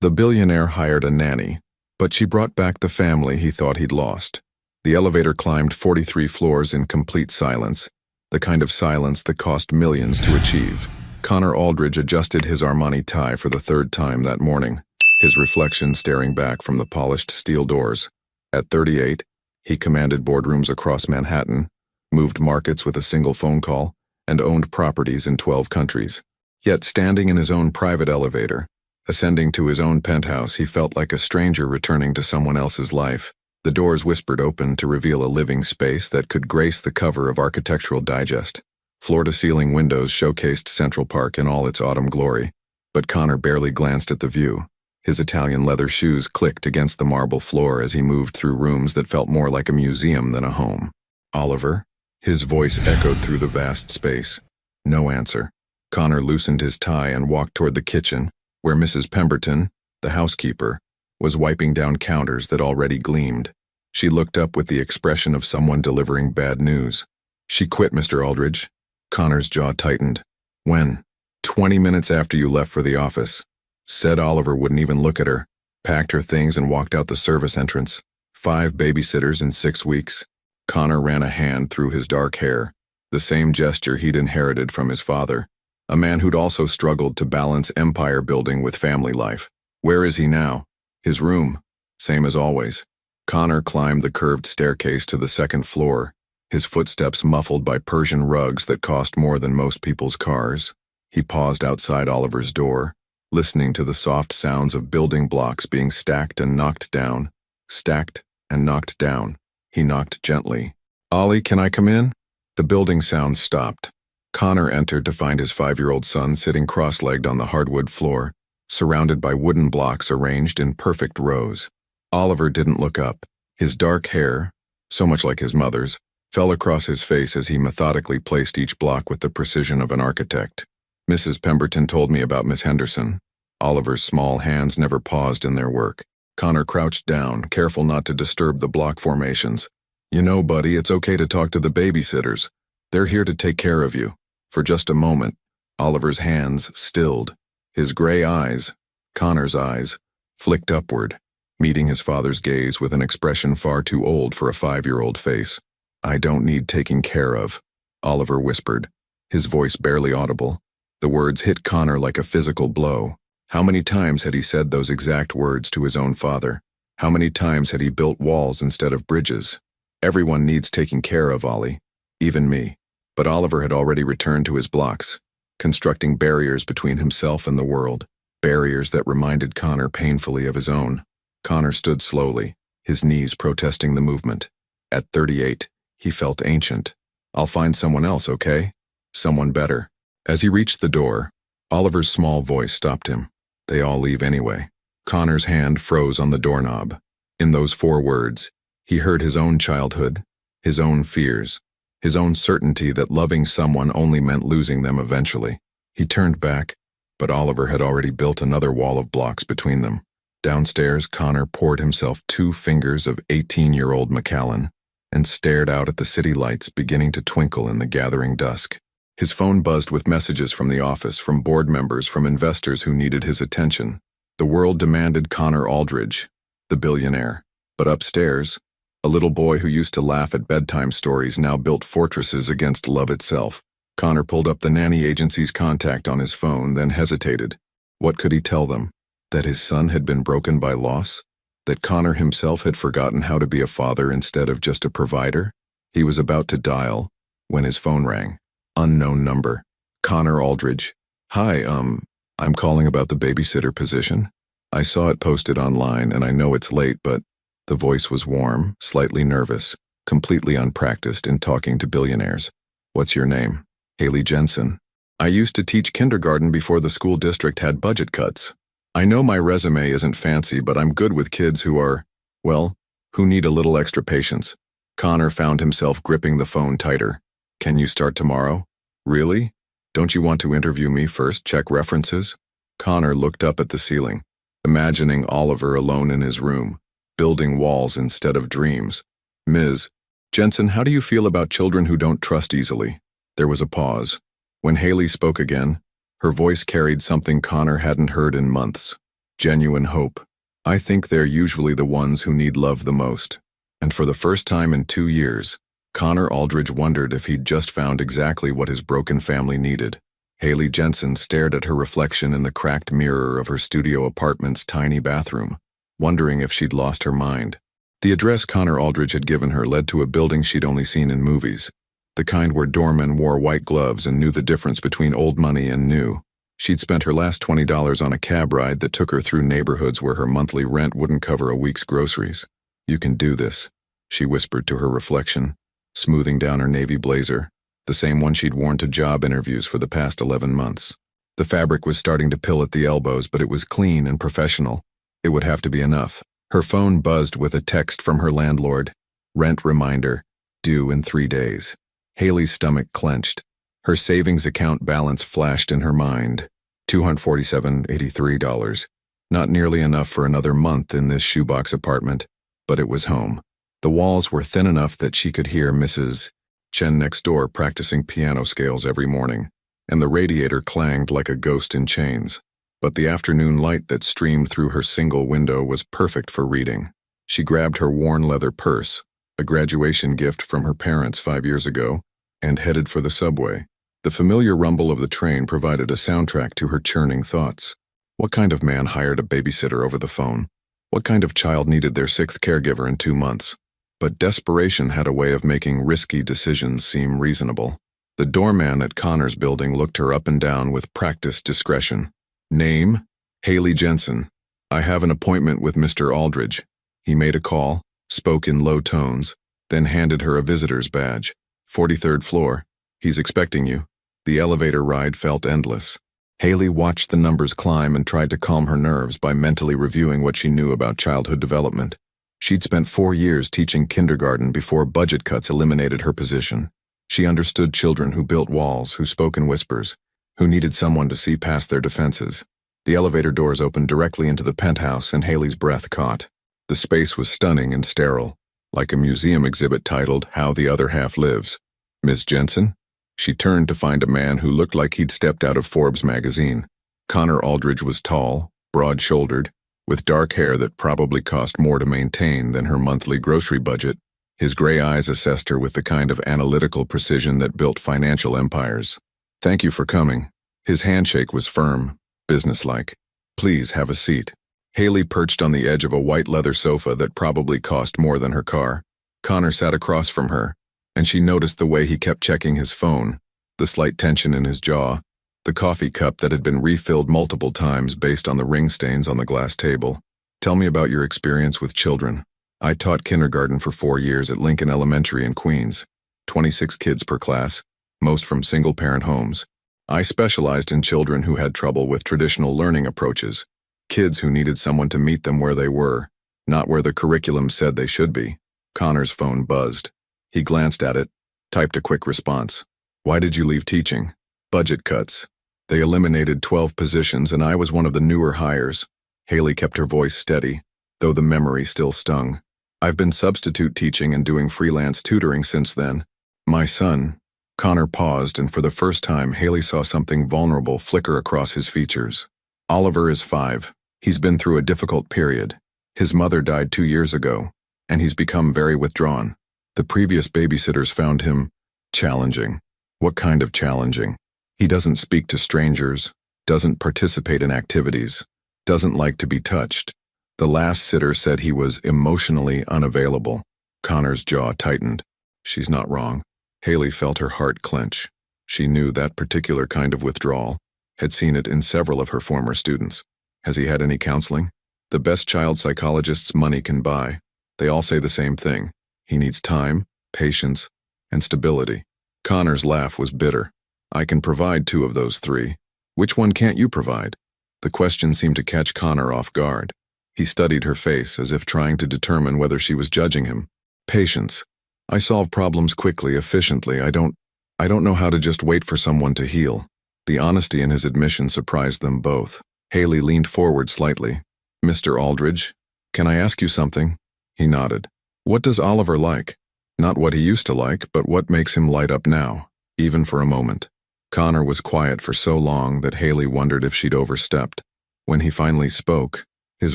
The billionaire hired a nanny, but she brought back the family he thought he'd lost. The elevator climbed 43 floors in complete silence, the kind of silence that cost millions to achieve. Connor Aldridge adjusted his Armani tie for the third time that morning, his reflection staring back from the polished steel doors. At 38, he commanded boardrooms across Manhattan, moved markets with a single phone call, and owned properties in 12 countries. Yet standing in his own private elevator, ascending to his own penthouse, he felt like a stranger returning to someone else's life. The doors whispered open to reveal a living space that could grace the cover of Architectural Digest. Floor-to-ceiling windows showcased Central Park in all its autumn glory, but Connor barely glanced at the view. His Italian leather shoes clicked against the marble floor as he moved through rooms that felt more like a museum than a home. "Oliver?" His voice echoed through the vast space. No answer. Connor loosened his tie and walked toward the kitchen, where Mrs. Pemberton, the housekeeper, was wiping down counters that already gleamed. She looked up with the expression of someone delivering bad news. "She quit, Mr. Aldridge." Connor's jaw tightened. "When?" 20 minutes after you left for the office. Said Oliver wouldn't even look at her, packed her things and walked out the service entrance. 5 babysitters in 6 weeks. Connor ran a hand through his dark hair, the same gesture he'd inherited from his father, a man who'd also struggled to balance empire building with family life. Where is he now? His room. Same as always. Connor climbed the curved staircase to the second floor, his footsteps muffled by Persian rugs that cost more than most people's cars. He paused outside Oliver's door, listening to the soft sounds of building blocks being stacked and knocked down. Stacked and knocked down. He knocked gently. "Ollie, can I come in?" The building sounds stopped. Connor entered to find his 5-year-old son sitting cross-legged on the hardwood floor, surrounded by wooden blocks arranged in perfect rows. Oliver didn't look up. His dark hair, so much like his mother's, fell across his face as he methodically placed each block with the precision of an architect. "Mrs. Pemberton told me about Miss Henderson." Oliver's small hands never paused in their work. Connor crouched down, careful not to disturb the block formations. "You know, buddy, it's okay to talk to the babysitters. They're here to take care of you." For just a moment, Oliver's hands stilled. His gray eyes, Connor's eyes, flicked upward, meeting his father's gaze with an expression far too old for a 5-year-old face. "I don't need taking care of," Oliver whispered, his voice barely audible. The words hit Connor like a physical blow. How many times had he said those exact words to his own father? How many times had he built walls instead of bridges? "Everyone needs taking care of, Ollie. Even me." But Oliver had already returned to his blocks, constructing barriers between himself and the world, barriers that reminded Connor painfully of his own. Connor stood slowly, his knees protesting the movement. At 38, he felt ancient. "I'll find someone else, okay? Someone better." As he reached the door, Oliver's small voice stopped him. "They all leave anyway." Connor's hand froze on the doorknob. In those 4 words, he heard his own childhood, his own fears, his own certainty that loving someone only meant losing them eventually. He turned back, but Oliver had already built another wall of blocks between them. Downstairs, Connor poured himself 2 fingers of 18-year-old Macallan and stared out at the city lights beginning to twinkle in the gathering dusk. His phone buzzed with messages from the office, from board members, from investors who needed his attention. The world demanded Connor Aldridge, the billionaire. But upstairs, a little boy who used to laugh at bedtime stories now built fortresses against love itself. Connor pulled up the nanny agency's contact on his phone, then hesitated. What could he tell them? That his son had been broken by loss? That Connor himself had forgotten how to be a father instead of just a provider? He was about to dial when his phone rang. Unknown number. "Connor Aldridge. Hi, I'm calling about the babysitter position. I saw it posted online and I know it's late, but..." The voice was warm, slightly nervous, completely unpracticed in talking to billionaires. "What's your name?" "Haley Jensen. I used to teach kindergarten before the school district had budget cuts. I know my resume isn't fancy, but I'm good with kids who are, well, who need a little extra patience." Connor found himself gripping the phone tighter. "Can you start tomorrow?" "Really? Don't you want to interview me first, check references?" Connor looked up at the ceiling, imagining Oliver alone in his room, building walls instead of dreams. "Ms. Jensen, how do you feel about children who don't trust easily?" There was a pause. When Haley spoke again, her voice carried something Connor hadn't heard in months. Genuine hope. I think they're usually the ones who need love the most. And for the first time in 2 years, Connor Aldridge wondered if he'd just found exactly what his broken family needed. Haley Jensen stared at her reflection in the cracked mirror of her studio apartment's tiny bathroom, wondering if she'd lost her mind. The address Connor Aldridge had given her led to a building she'd only seen in movies, the kind where doormen wore white gloves and knew the difference between old money and new. She'd spent her last $20 on a cab ride that took her through neighborhoods where her monthly rent wouldn't cover a week's groceries. "You can do this," she whispered to her reflection, smoothing down her navy blazer, the same one she'd worn to job interviews for the past 11 months. The fabric was starting to pill at the elbows, but it was clean and professional. It would have to be enough. Her phone buzzed with a text from her landlord. "Rent reminder, due in 3 days." Haley's stomach clenched. Her savings account balance flashed in her mind. $247.83. Not nearly enough for another month in this shoebox apartment, but it was home. The walls were thin enough that she could hear Mrs. Chen next door practicing piano scales every morning, and the radiator clanged like a ghost in chains. But the afternoon light that streamed through her single window was perfect for reading. She grabbed her worn leather purse, a graduation gift from her parents 5 years ago, and headed for the subway. The familiar rumble of the train provided a soundtrack to her churning thoughts. What kind of man hired a babysitter over the phone? What kind of child needed their 6th caregiver in 2 months? But desperation had a way of making risky decisions seem reasonable. The doorman at Connor's building looked her up and down with practiced discretion. "Name? Haley Jensen. I have an appointment with Mr. Aldridge." He made a call, spoke in low tones, then handed her a visitor's badge. "43rd floor. He's expecting you." The elevator ride felt endless. Haley watched the numbers climb and tried to calm her nerves by mentally reviewing what she knew about childhood development. She'd spent 4 years teaching kindergarten before budget cuts eliminated her position. She understood children who built walls, who spoke in whispers, who needed someone to see past their defenses. The elevator doors opened directly into the penthouse, and Haley's breath caught. The space was stunning and sterile, like a museum exhibit titled "How the Other Half Lives." "Miss Jensen?" She turned to find a man who looked like he'd stepped out of Forbes magazine. Connor Aldridge was tall, broad-shouldered, with dark hair that probably cost more to maintain than her monthly grocery budget. His gray eyes assessed her with the kind of analytical precision that built financial empires. "Thank you for coming." His handshake was firm, businesslike. "Please have a seat." Haley perched on the edge of a white leather sofa that probably cost more than her car. Connor sat across from her, and she noticed the way he kept checking his phone, the slight tension in his jaw, the coffee cup that had been refilled multiple times based on the ring stains on the glass table. "Tell me about your experience with children." "I taught kindergarten for 4 years at Lincoln Elementary in Queens. 26 kids per class, most from single-parent homes. I specialized in children who had trouble with traditional learning approaches, kids who needed someone to meet them where they were, not where the curriculum said they should be." Connor's phone buzzed. He glanced at it, typed a quick response. "Why did you leave teaching?" "Budget cuts. They eliminated 12 positions, and I was one of the newer hires." Haley kept her voice steady, though the memory still stung. "I've been substitute teaching and doing freelance tutoring since then. My son." Connor paused, and for the first time Haley saw something vulnerable flicker across his features. "Oliver is 5. He's been through a difficult period. His mother died 2 years ago, and he's become very withdrawn. The previous babysitters found him challenging." "What kind of challenging?" "He doesn't speak to strangers, doesn't participate in activities, doesn't like to be touched. The last sitter said he was emotionally unavailable." Connor's jaw tightened. She's not wrong. Haley felt her heart clench. She knew that particular kind of withdrawal, had seen it in several of her former students. Has he had any counseling? The best child psychologists money can buy. They all say the same thing. He needs time, patience, and stability. Connor's laugh was bitter. "I can provide 2 of those 3. Which one can't you provide?" The question seemed to catch Connor off guard. He studied her face as if trying to determine whether she was judging him. "Patience. I solve problems quickly, efficiently. I don't know how to just wait for someone to heal." The honesty in his admission surprised them both. Haley leaned forward slightly. "Mr. Aldridge, can I ask you something?" He nodded. "What does Oliver like? Not what he used to like, but what makes him light up now, even for a moment?" Connor was quiet for so long that Haley wondered if she'd overstepped. When he finally spoke, his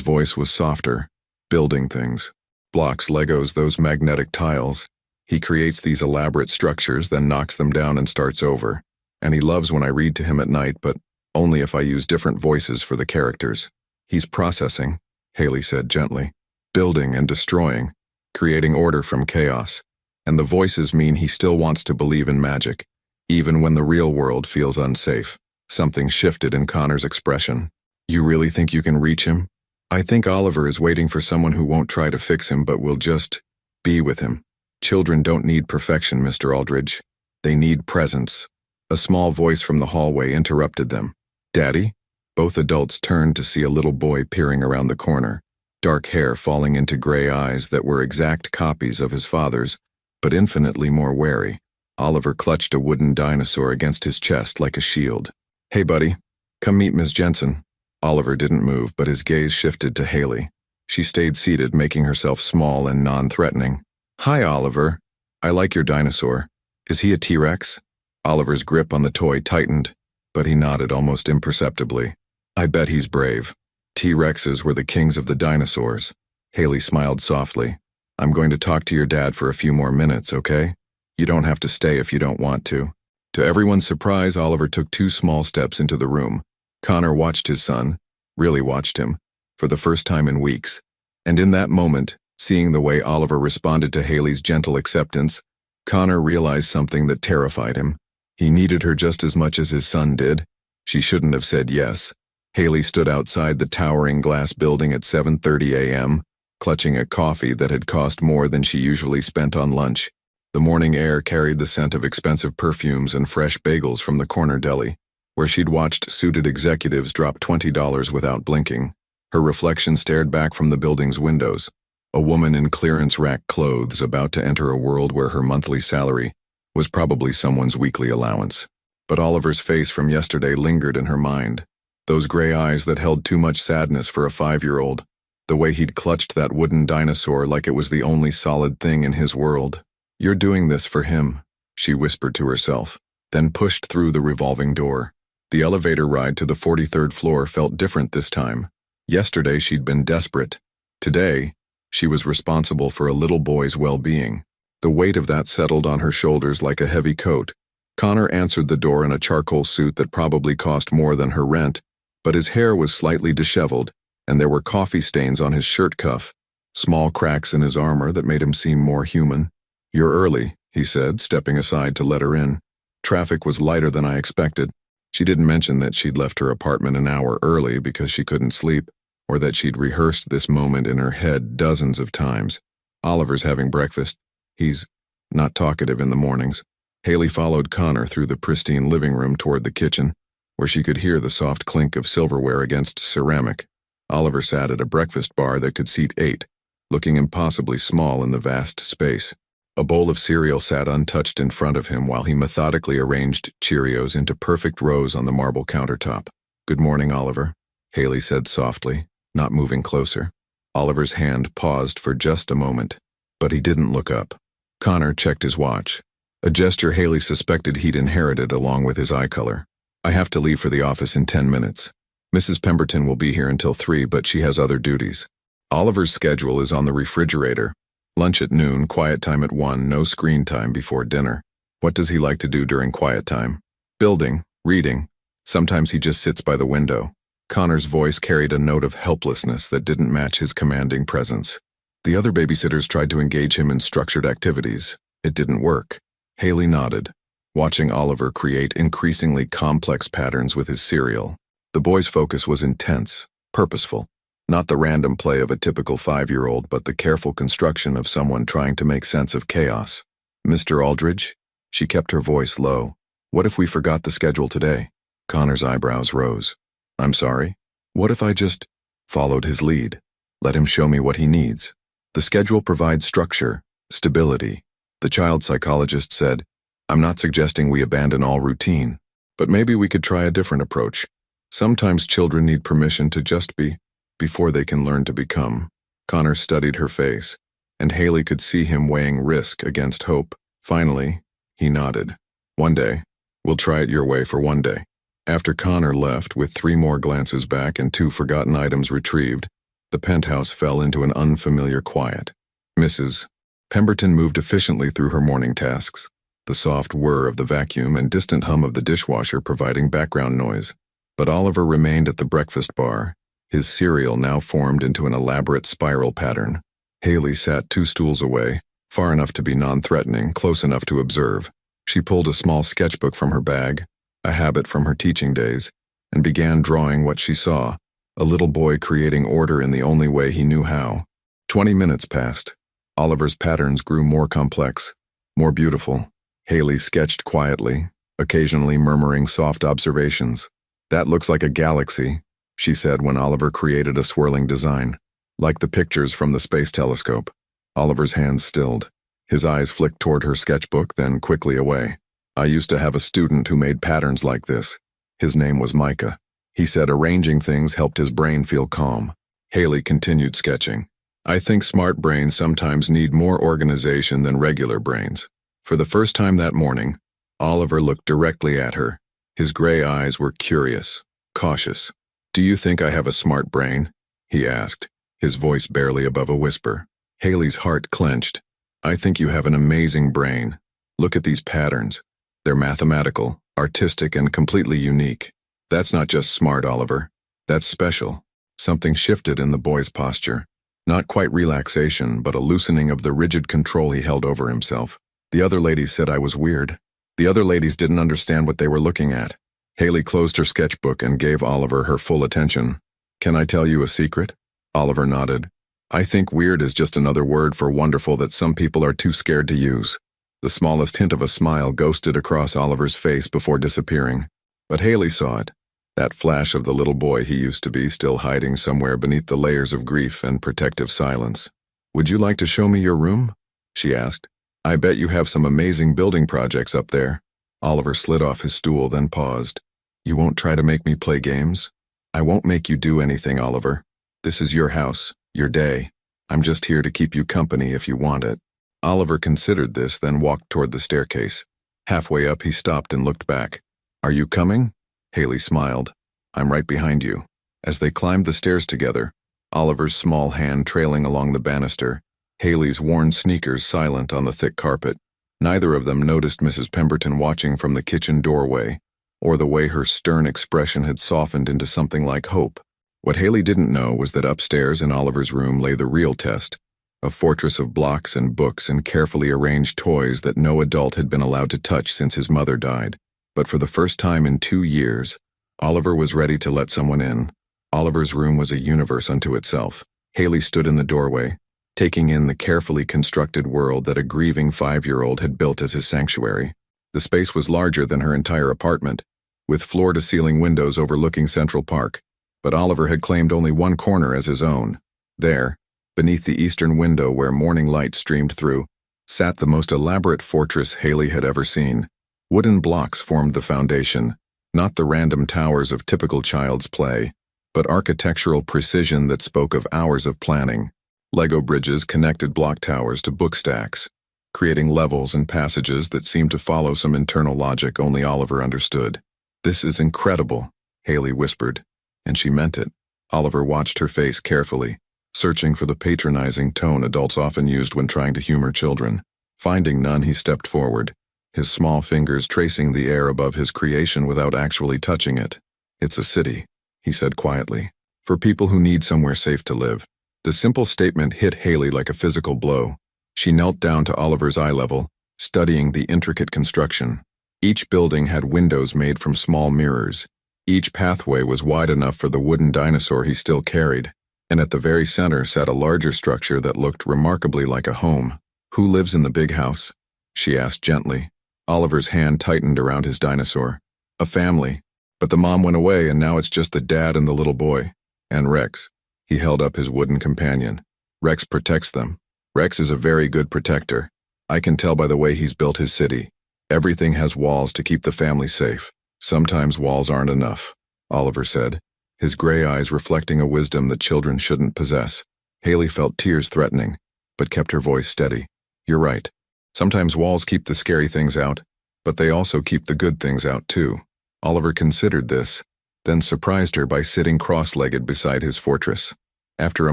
voice was softer. Building things. Blocks, Legos, those magnetic tiles. He creates these elaborate structures, then knocks them down and starts over. And he loves when I read to him at night, but only if I use different voices for the characters. He's processing, Haley said gently. Building and destroying. Creating order from chaos. And the voices mean he still wants to believe in magic, even when the real world feels unsafe. Something shifted in Connor's expression. You really think you can reach him? I think Oliver is waiting for someone who won't try to fix him but will just be with him. Children don't need perfection, Mr. Aldridge. They need presence. A small voice from the hallway interrupted them. Daddy? Both adults turned to see a little boy peering around the corner, dark hair falling into gray eyes that were exact copies of his father's, but infinitely more wary. Oliver clutched a wooden dinosaur against his chest like a shield. Hey, buddy. Come meet Ms. Jensen. Oliver didn't move, but his gaze shifted to Haley. She stayed seated, making herself small and non-threatening. Hi, Oliver. I like your dinosaur. Is he a T-Rex? Oliver's grip on the toy tightened, but he nodded almost imperceptibly. I bet he's brave. T-Rexes were the kings of the dinosaurs. Haley smiled softly. I'm going to talk to your dad for a few more minutes, okay? You don't have to stay if you don't want to. To everyone's surprise, Oliver took 2 small steps into the room. Connor watched his son, really watched him, for the first time in weeks. And in that moment, seeing the way Oliver responded to Haley's gentle acceptance, Connor realized something that terrified him. He needed her just as much as his son did. She shouldn't have said yes. Haley stood outside the towering glass building at 7:30 a.m., clutching a coffee that had cost more than she usually spent on lunch. The morning air carried the scent of expensive perfumes and fresh bagels from the corner deli, where she'd watched suited executives drop $20 without blinking. Her reflection stared back from the building's windows, a woman in clearance rack clothes about to enter a world where her monthly salary was probably someone's weekly allowance. But Oliver's face from yesterday lingered in her mind, those gray eyes that held too much sadness for a 5-year-old, the way he'd clutched that wooden dinosaur like it was the only solid thing in his world. You're doing this for him, she whispered to herself, then pushed through the revolving door. The elevator ride to the 43rd floor felt different this time. Yesterday she'd been desperate. Today, she was responsible for a little boy's well-being. The weight of that settled on her shoulders like a heavy coat. Connor answered the door in a charcoal suit that probably cost more than her rent, but his hair was slightly disheveled, and there were coffee stains on his shirt cuff, small cracks in his armor that made him seem more human. You're early, he said, stepping aside to let her in. Traffic was lighter than I expected. She didn't mention that she'd left her apartment an hour early because she couldn't sleep, or that she'd rehearsed this moment in her head dozens of times. Oliver's having breakfast. He's not talkative in the mornings. Haley followed Connor through the pristine living room toward the kitchen, where she could hear the soft clink of silverware against ceramic. Oliver sat at a breakfast bar that could seat 8, looking impossibly small in the vast space. A bowl of cereal sat untouched in front of him while he methodically arranged Cheerios into perfect rows on the marble countertop. Good morning, Oliver, Haley said softly, not moving closer. Oliver's hand paused for just a moment, but he didn't look up. Connor checked his watch, a gesture Haley suspected he'd inherited along with his eye color. I have to leave for the office in 10 minutes. Mrs. Pemberton will be here until 3, but she has other duties. Oliver's schedule is on the refrigerator. Lunch at noon, quiet time at 1, no screen time before dinner. What does he like to do during quiet time? Building, reading. Sometimes he just sits by the window. Connor's voice carried a note of helplessness that didn't match his commanding presence. The other babysitters tried to engage him in structured activities. It didn't work. Haley nodded, watching Oliver create increasingly complex patterns with his cereal. The boy's focus was intense, purposeful. Not the random play of a typical 5-year-old, but the careful construction of someone trying to make sense of chaos. Mr. Aldridge? She kept her voice low. What if we forgot the schedule today? Connor's eyebrows rose. I'm sorry? What if I just followed his lead? Let him show me what he needs. The schedule provides structure, stability. The child psychologist said, I'm not suggesting we abandon all routine, but maybe we could try a different approach. Sometimes children need permission to just be, before they can learn to become. Connor studied her face, and Haley could see him weighing risk against hope. Finally, he nodded. One day, we'll try it your way for one day. After Connor left with 3 more glances back and 2 forgotten items retrieved, the penthouse fell into an unfamiliar quiet. Mrs. Pemberton moved efficiently through her morning tasks, the soft whir of the vacuum and distant hum of the dishwasher providing background noise. But Oliver remained at the breakfast bar, his cereal now formed into an elaborate spiral pattern. Haley sat 2 stools away, far enough to be non-threatening, close enough to observe. She pulled a small sketchbook from her bag, a habit from her teaching days, and began drawing what she saw, a little boy creating order in the only way he knew how. 20 minutes passed. Oliver's patterns grew more complex, more beautiful. Haley sketched quietly, occasionally murmuring soft observations. "That looks like a galaxy," she said when Oliver created a swirling design, like the pictures from the space telescope. Oliver's hands stilled. His eyes flicked toward her sketchbook, then quickly away. "I used to have a student who made patterns like this. His name was Micah. He said arranging things helped his brain feel calm." Haley continued sketching. "I think smart brains sometimes need more organization than regular brains." For the first time that morning, Oliver looked directly at her. His gray eyes were curious, cautious. "Do you think I have a smart brain?" he asked, his voice barely above a whisper. Haley's heart clenched. "I think you have an amazing brain. Look at these patterns. They're mathematical, artistic, and completely unique. That's not just smart, Oliver. That's special." Something shifted in the boy's posture. Not quite relaxation, but a loosening of the rigid control he held over himself. "The other ladies said I was weird. The other ladies didn't understand what they were looking at." Haley closed her sketchbook and gave Oliver her full attention. "Can I tell you a secret?" Oliver nodded. "I think weird is just another word for wonderful that some people are too scared to use." The smallest hint of a smile ghosted across Oliver's face before disappearing. But Haley saw it, that flash of the little boy he used to be still hiding somewhere beneath the layers of grief and protective silence. "Would you like to show me your room?" she asked. "I bet you have some amazing building projects up there." Oliver slid off his stool, then paused. "You won't try to make me play games?" "I won't make you do anything, Oliver. This is your house, your day. I'm just here to keep you company if you want it." Oliver considered this, then walked toward the staircase. Halfway up, he stopped and looked back. "Are you coming?" Haley smiled. "I'm right behind you." As they climbed the stairs together, Oliver's small hand trailing along the banister, Haley's worn sneakers silent on the thick carpet. Neither of them noticed Mrs. Pemberton watching from the kitchen doorway, or the way her stern expression had softened into something like hope. What Haley didn't know was that upstairs in Oliver's room lay the real test, a fortress of blocks and books and carefully arranged toys that no adult had been allowed to touch since his mother died. But for the first time in 2 years, Oliver was ready to let someone in. Oliver's room was a universe unto itself. Haley stood in the doorway, taking in the carefully constructed world that a grieving 5-year-old had built as his sanctuary. The space was larger than her entire apartment, with floor-to-ceiling windows overlooking Central Park, but Oliver had claimed only one corner as his own. There, beneath the eastern window where morning light streamed through, sat the most elaborate fortress Haley had ever seen. Wooden blocks formed the foundation, not the random towers of typical child's play, but architectural precision that spoke of hours of planning. Lego bridges connected block towers to book stacks, creating levels and passages that seemed to follow some internal logic only Oliver understood. "This is incredible," Haley whispered, and she meant it. Oliver watched her face carefully, searching for the patronizing tone adults often used when trying to humor children. Finding none, he stepped forward, his small fingers tracing the air above his creation without actually touching it. "It's a city," he said quietly, "for people who need somewhere safe to live." The simple statement hit Haley like a physical blow. She knelt down to Oliver's eye level, studying the intricate construction. Each building had windows made from small mirrors. Each pathway was wide enough for the wooden dinosaur he still carried, and at the very center sat a larger structure that looked remarkably like a home. "Who lives in the big house?" she asked gently. Oliver's hand tightened around his dinosaur. "A family. But the mom went away and now it's just the dad and the little boy. And Rex." He held up his wooden companion. "Rex protects them. Rex is a very good protector. I can tell by the way he's built his city. Everything has walls to keep the family safe. Sometimes walls aren't enough," Oliver said, his gray eyes reflecting a wisdom that children shouldn't possess. Haley felt tears threatening, but kept her voice steady. "You're right. Sometimes walls keep the scary things out, but they also keep the good things out too." Oliver considered this, then surprised her by sitting cross-legged beside his fortress. After a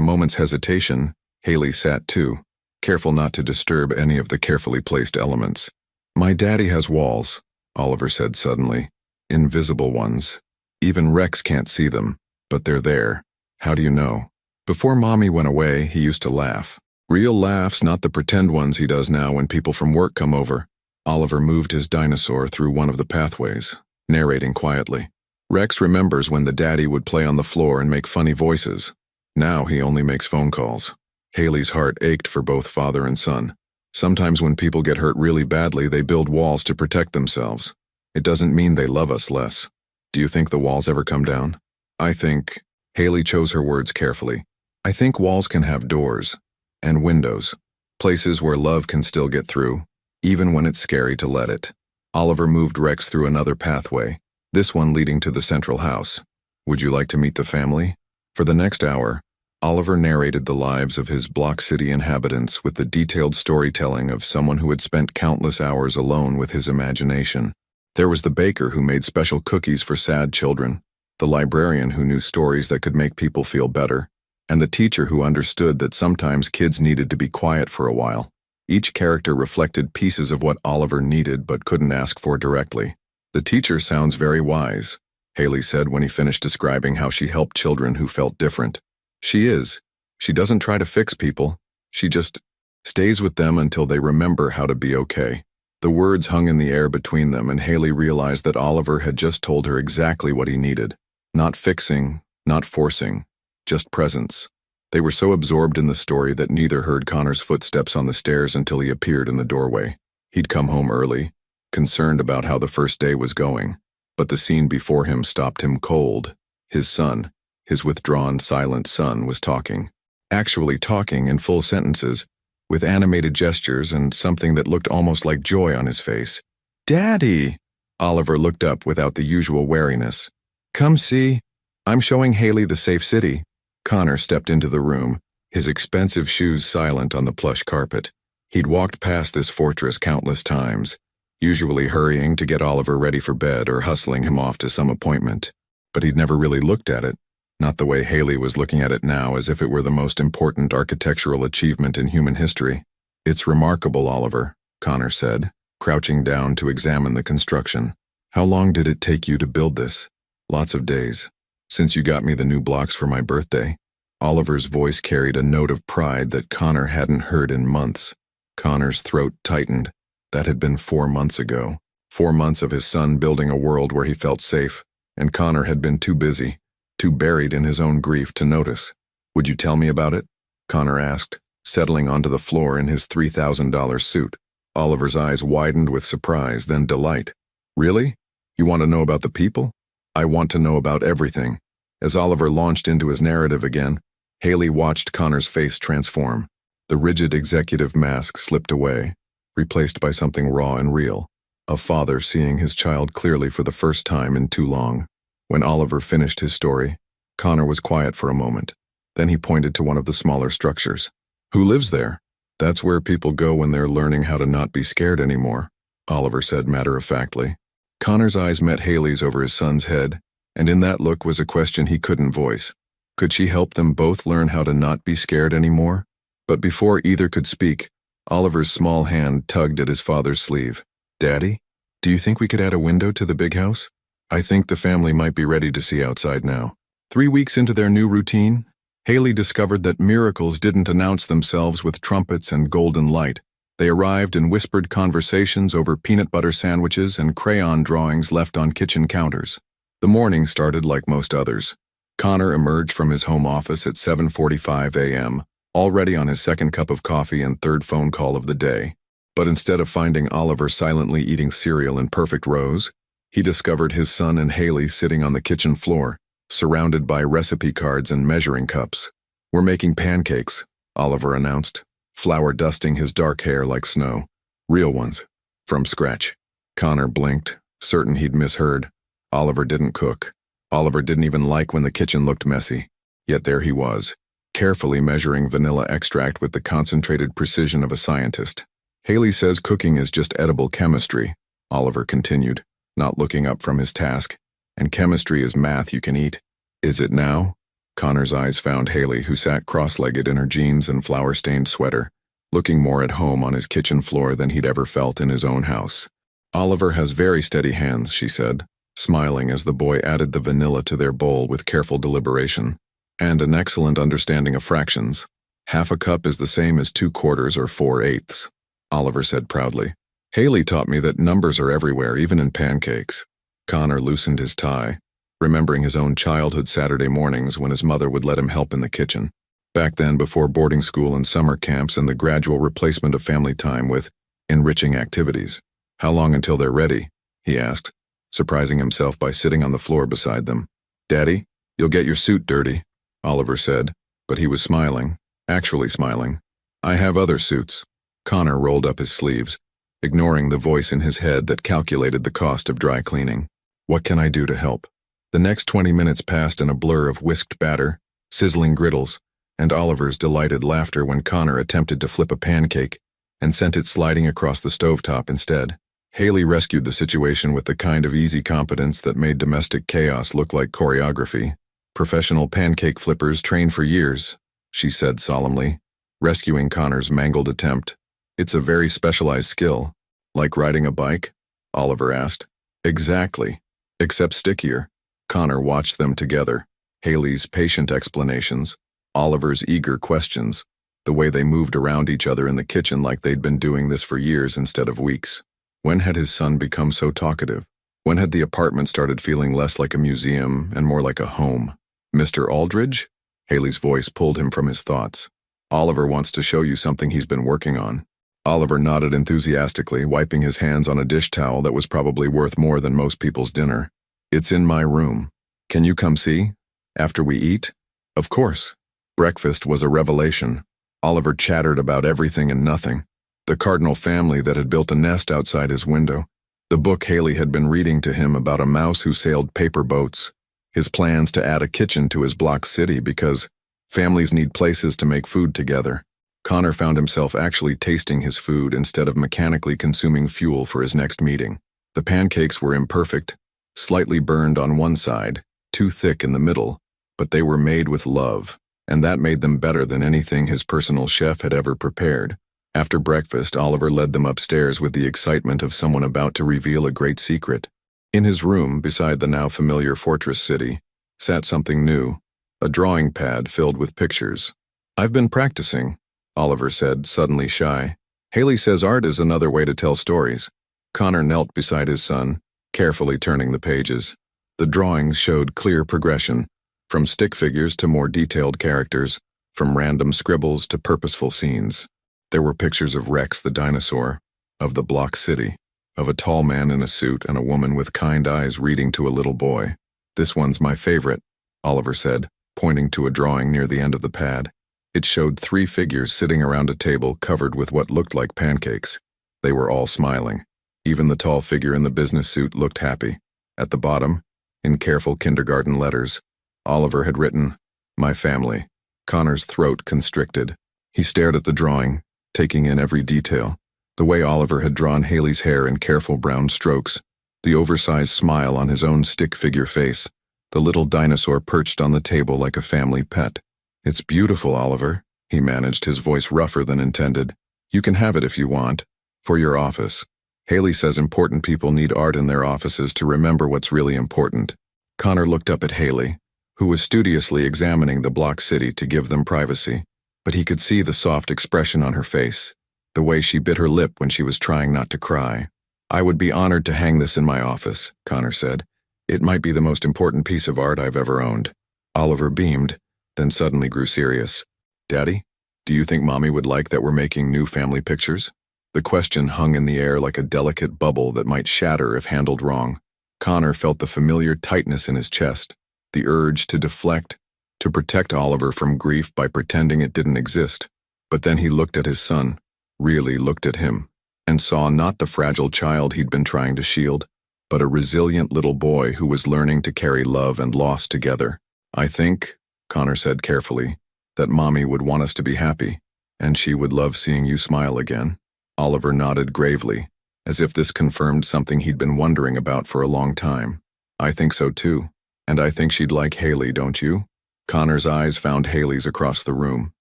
moment's hesitation, Haley sat too, careful not to disturb any of the carefully placed elements. "My daddy has walls," Oliver said suddenly. "Invisible ones. Even Rex can't see them, but they're there. How do you know?" "Before Mommy went away, he used to laugh. Real laughs, not the pretend ones he does now when people from work come over." Oliver moved his dinosaur through one of the pathways, narrating quietly. "Rex remembers when the daddy would play on the floor and make funny voices. Now he only makes phone calls." Haley's heart ached for both father and son. Sometimes when people get hurt really badly, they build walls to protect themselves. It doesn't mean they love us less. "Do you think the walls ever come down?" "I think," Haley chose her words carefully, "I think walls can have doors and windows, places where love can still get through, even when it's scary to let it." Oliver moved Rex through another pathway, this one leading to the central house. "Would you like to meet the family?" For the next hour, Oliver narrated the lives of his Block City inhabitants with the detailed storytelling of someone who had spent countless hours alone with his imagination. There was the baker who made special cookies for sad children, the librarian who knew stories that could make people feel better, and the teacher who understood that sometimes kids needed to be quiet for a while. Each character reflected pieces of what Oliver needed but couldn't ask for directly. "The teacher sounds very wise," Haley said when he finished describing how she helped children who felt different. "She is. She doesn't try to fix people. She just stays with them until they remember how to be okay." The words hung in the air between them, and Haley realized that Oliver had just told her exactly what he needed. Not fixing, not forcing, just presence. They were so absorbed in the story that neither heard Connor's footsteps on the stairs until he appeared in the doorway. He'd come home early, concerned about how the first day was going, but the scene before him stopped him cold. His son, his withdrawn, silent son, was talking. Actually talking in full sentences, with animated gestures and something that looked almost like joy on his face. "Daddy!" Oliver looked up without the usual wariness. "Come see. I'm showing Haley the safe city." Connor stepped into the room, his expensive shoes silent on the plush carpet. He'd walked past this fortress countless times, usually hurrying to get Oliver ready for bed or hustling him off to some appointment. But he'd never really looked at it, not the way Haley was looking at it now, as if it were the most important architectural achievement in human history. "It's remarkable, Oliver," Connor said, crouching down to examine the construction. "How long did it take you to build this?" "Lots of days. Since you got me the new blocks for my birthday." Oliver's voice carried a note of pride that Connor hadn't heard in months. Connor's throat tightened. That had been 4 months ago. 4 months of his son building a world where he felt safe, and Connor had been too busy, too buried in his own grief to notice. "Would you tell me about it?" Connor asked, settling onto the floor in his $3,000 suit. Oliver's eyes widened with surprise, then delight. "Really? You want to know about the people?" "I want to know about everything." As Oliver launched into his narrative again, Haley watched Connor's face transform. The rigid executive mask slipped away, replaced by something raw and real. A father seeing his child clearly for the first time in too long. When Oliver finished his story, Connor was quiet for a moment. Then he pointed to one of the smaller structures. "Who lives there?" "That's where people go when they're learning how to not be scared anymore," Oliver said matter-of-factly. Connor's eyes met Haley's over his son's head, and in that look was a question he couldn't voice. Could she help them both learn how to not be scared anymore? But before either could speak, Oliver's small hand tugged at his father's sleeve. "Daddy, do you think we could add a window to the big house? I think the family might be ready to see outside now." 3 weeks into their new routine, Haley discovered that miracles didn't announce themselves with trumpets and golden light. They arrived in whispered conversations over peanut butter sandwiches and crayon drawings left on kitchen counters. The morning started like most others. Connor emerged from his home office at 7:45 a.m., already on his second cup of coffee and third phone call of the day. But instead of finding Oliver silently eating cereal in perfect rows, he discovered his son and Haley sitting on the kitchen floor, surrounded by recipe cards and measuring cups. "We're making pancakes," Oliver announced, flour dusting his dark hair like snow. "Real ones. From scratch." Connor blinked, certain he'd misheard. Oliver didn't cook. Oliver didn't even like when the kitchen looked messy. Yet there he was, carefully measuring vanilla extract with the concentrated precision of a scientist. "Haley says cooking is just edible chemistry," Oliver continued. not looking up from his task. And chemistry is math you can eat. Is it now? Connor's eyes found Haley, who sat cross-legged in her jeans and flour-stained sweater, looking more at home on his kitchen floor than he'd ever felt in his own house. Oliver has very steady hands, she said, smiling as the boy added the vanilla to their bowl with careful deliberation. And an excellent understanding of fractions. Half a cup is the same as 2/4 or 4/8, Oliver said proudly. Haley taught me that numbers are everywhere, even in pancakes. Connor loosened his tie, remembering his own childhood Saturday mornings when his mother would let him help in the kitchen. Back then, before boarding school and summer camps and the gradual replacement of family time with enriching activities. How long until they're ready? He asked, surprising himself by sitting on the floor beside them. Daddy, you'll get your suit dirty, Oliver said, but he was smiling, actually smiling. I have other suits. Connor rolled up his sleeves, ignoring the voice in his head that calculated the cost of dry cleaning. What can I do to help? The next 20 minutes passed in a blur of whisked batter, sizzling griddles, and Oliver's delighted laughter when Connor attempted to flip a pancake and sent it sliding across the stovetop instead. Haley rescued the situation with the kind of easy competence that made domestic chaos look like choreography. Professional pancake flippers train for years, she said solemnly, rescuing Connor's mangled attempt. It's a very specialized skill. Like riding a bike? Oliver asked. Exactly. Except stickier. Connor watched them together. Haley's patient explanations, Oliver's eager questions, the way they moved around each other in the kitchen like they'd been doing this for years instead of weeks. When had his son become so talkative? When had the apartment started feeling less like a museum and more like a home? Mr. Aldridge? Haley's voice pulled him from his thoughts. Oliver wants to show you something he's been working on. Oliver nodded enthusiastically, wiping his hands on a dish towel that was probably worth more than most people's dinner. It's in my room. Can you come see? After we eat? Of course. Breakfast was a revelation. Oliver chattered about everything and nothing. The Cardinal family that had built a nest outside his window. The book Haley had been reading to him about a mouse who sailed paper boats. His plans to add a kitchen to his block city because families need places to make food together. Connor found himself actually tasting his food instead of mechanically consuming fuel for his next meeting. The pancakes were imperfect, slightly burned on one side, too thick in the middle, but they were made with love, and that made them better than anything his personal chef had ever prepared. After breakfast, Oliver led them upstairs with the excitement of someone about to reveal a great secret. In his room, beside the now familiar fortress city, sat something new, a drawing pad filled with pictures. I've been practicing, Oliver said, suddenly shy. Haley says art is another way to tell stories. Connor knelt beside his son, carefully turning the pages. The drawings showed clear progression, from stick figures to more detailed characters, from random scribbles to purposeful scenes. There were pictures of Rex the dinosaur, of the block city, of a tall man in a suit and a woman with kind eyes reading to a little boy. This one's my favorite, Oliver said, pointing to a drawing near the end of the pad. It showed 3 figures sitting around a table covered with what looked like pancakes. They were all smiling. Even the tall figure in the business suit looked happy. At the bottom, in careful kindergarten letters, Oliver had written, "My family." Connor's throat constricted. He stared at the drawing, taking in every detail. The way Oliver had drawn Haley's hair in careful brown strokes, the oversized smile on his own stick figure face, the little dinosaur perched on the table like a family pet. It's beautiful, Oliver, he managed, his voice rougher than intended. You can have it if you want. For your office. Haley says important people need art in their offices to remember what's really important. Connor looked up at Haley, who was studiously examining the block city to give them privacy, but he could see the soft expression on her face, the way she bit her lip when she was trying not to cry. I would be honored to hang this in my office, Connor said. It might be the most important piece of art I've ever owned. Oliver beamed, then suddenly grew serious. Daddy, do you think Mommy would like that we're making new family pictures? The question hung in the air like a delicate bubble that might shatter if handled wrong. Connor felt the familiar tightness in his chest, the urge to deflect, to protect Oliver from grief by pretending it didn't exist. But then he looked at his son, really looked at him, and saw not the fragile child he'd been trying to shield, but a resilient little boy who was learning to carry love and loss together. I think, Connor said carefully, that Mommy would want us to be happy, and she would love seeing you smile again. Oliver nodded gravely, as if this confirmed something he'd been wondering about for a long time. I think so too. And I think she'd like Haley, don't you? Connor's eyes found Haley's across the room.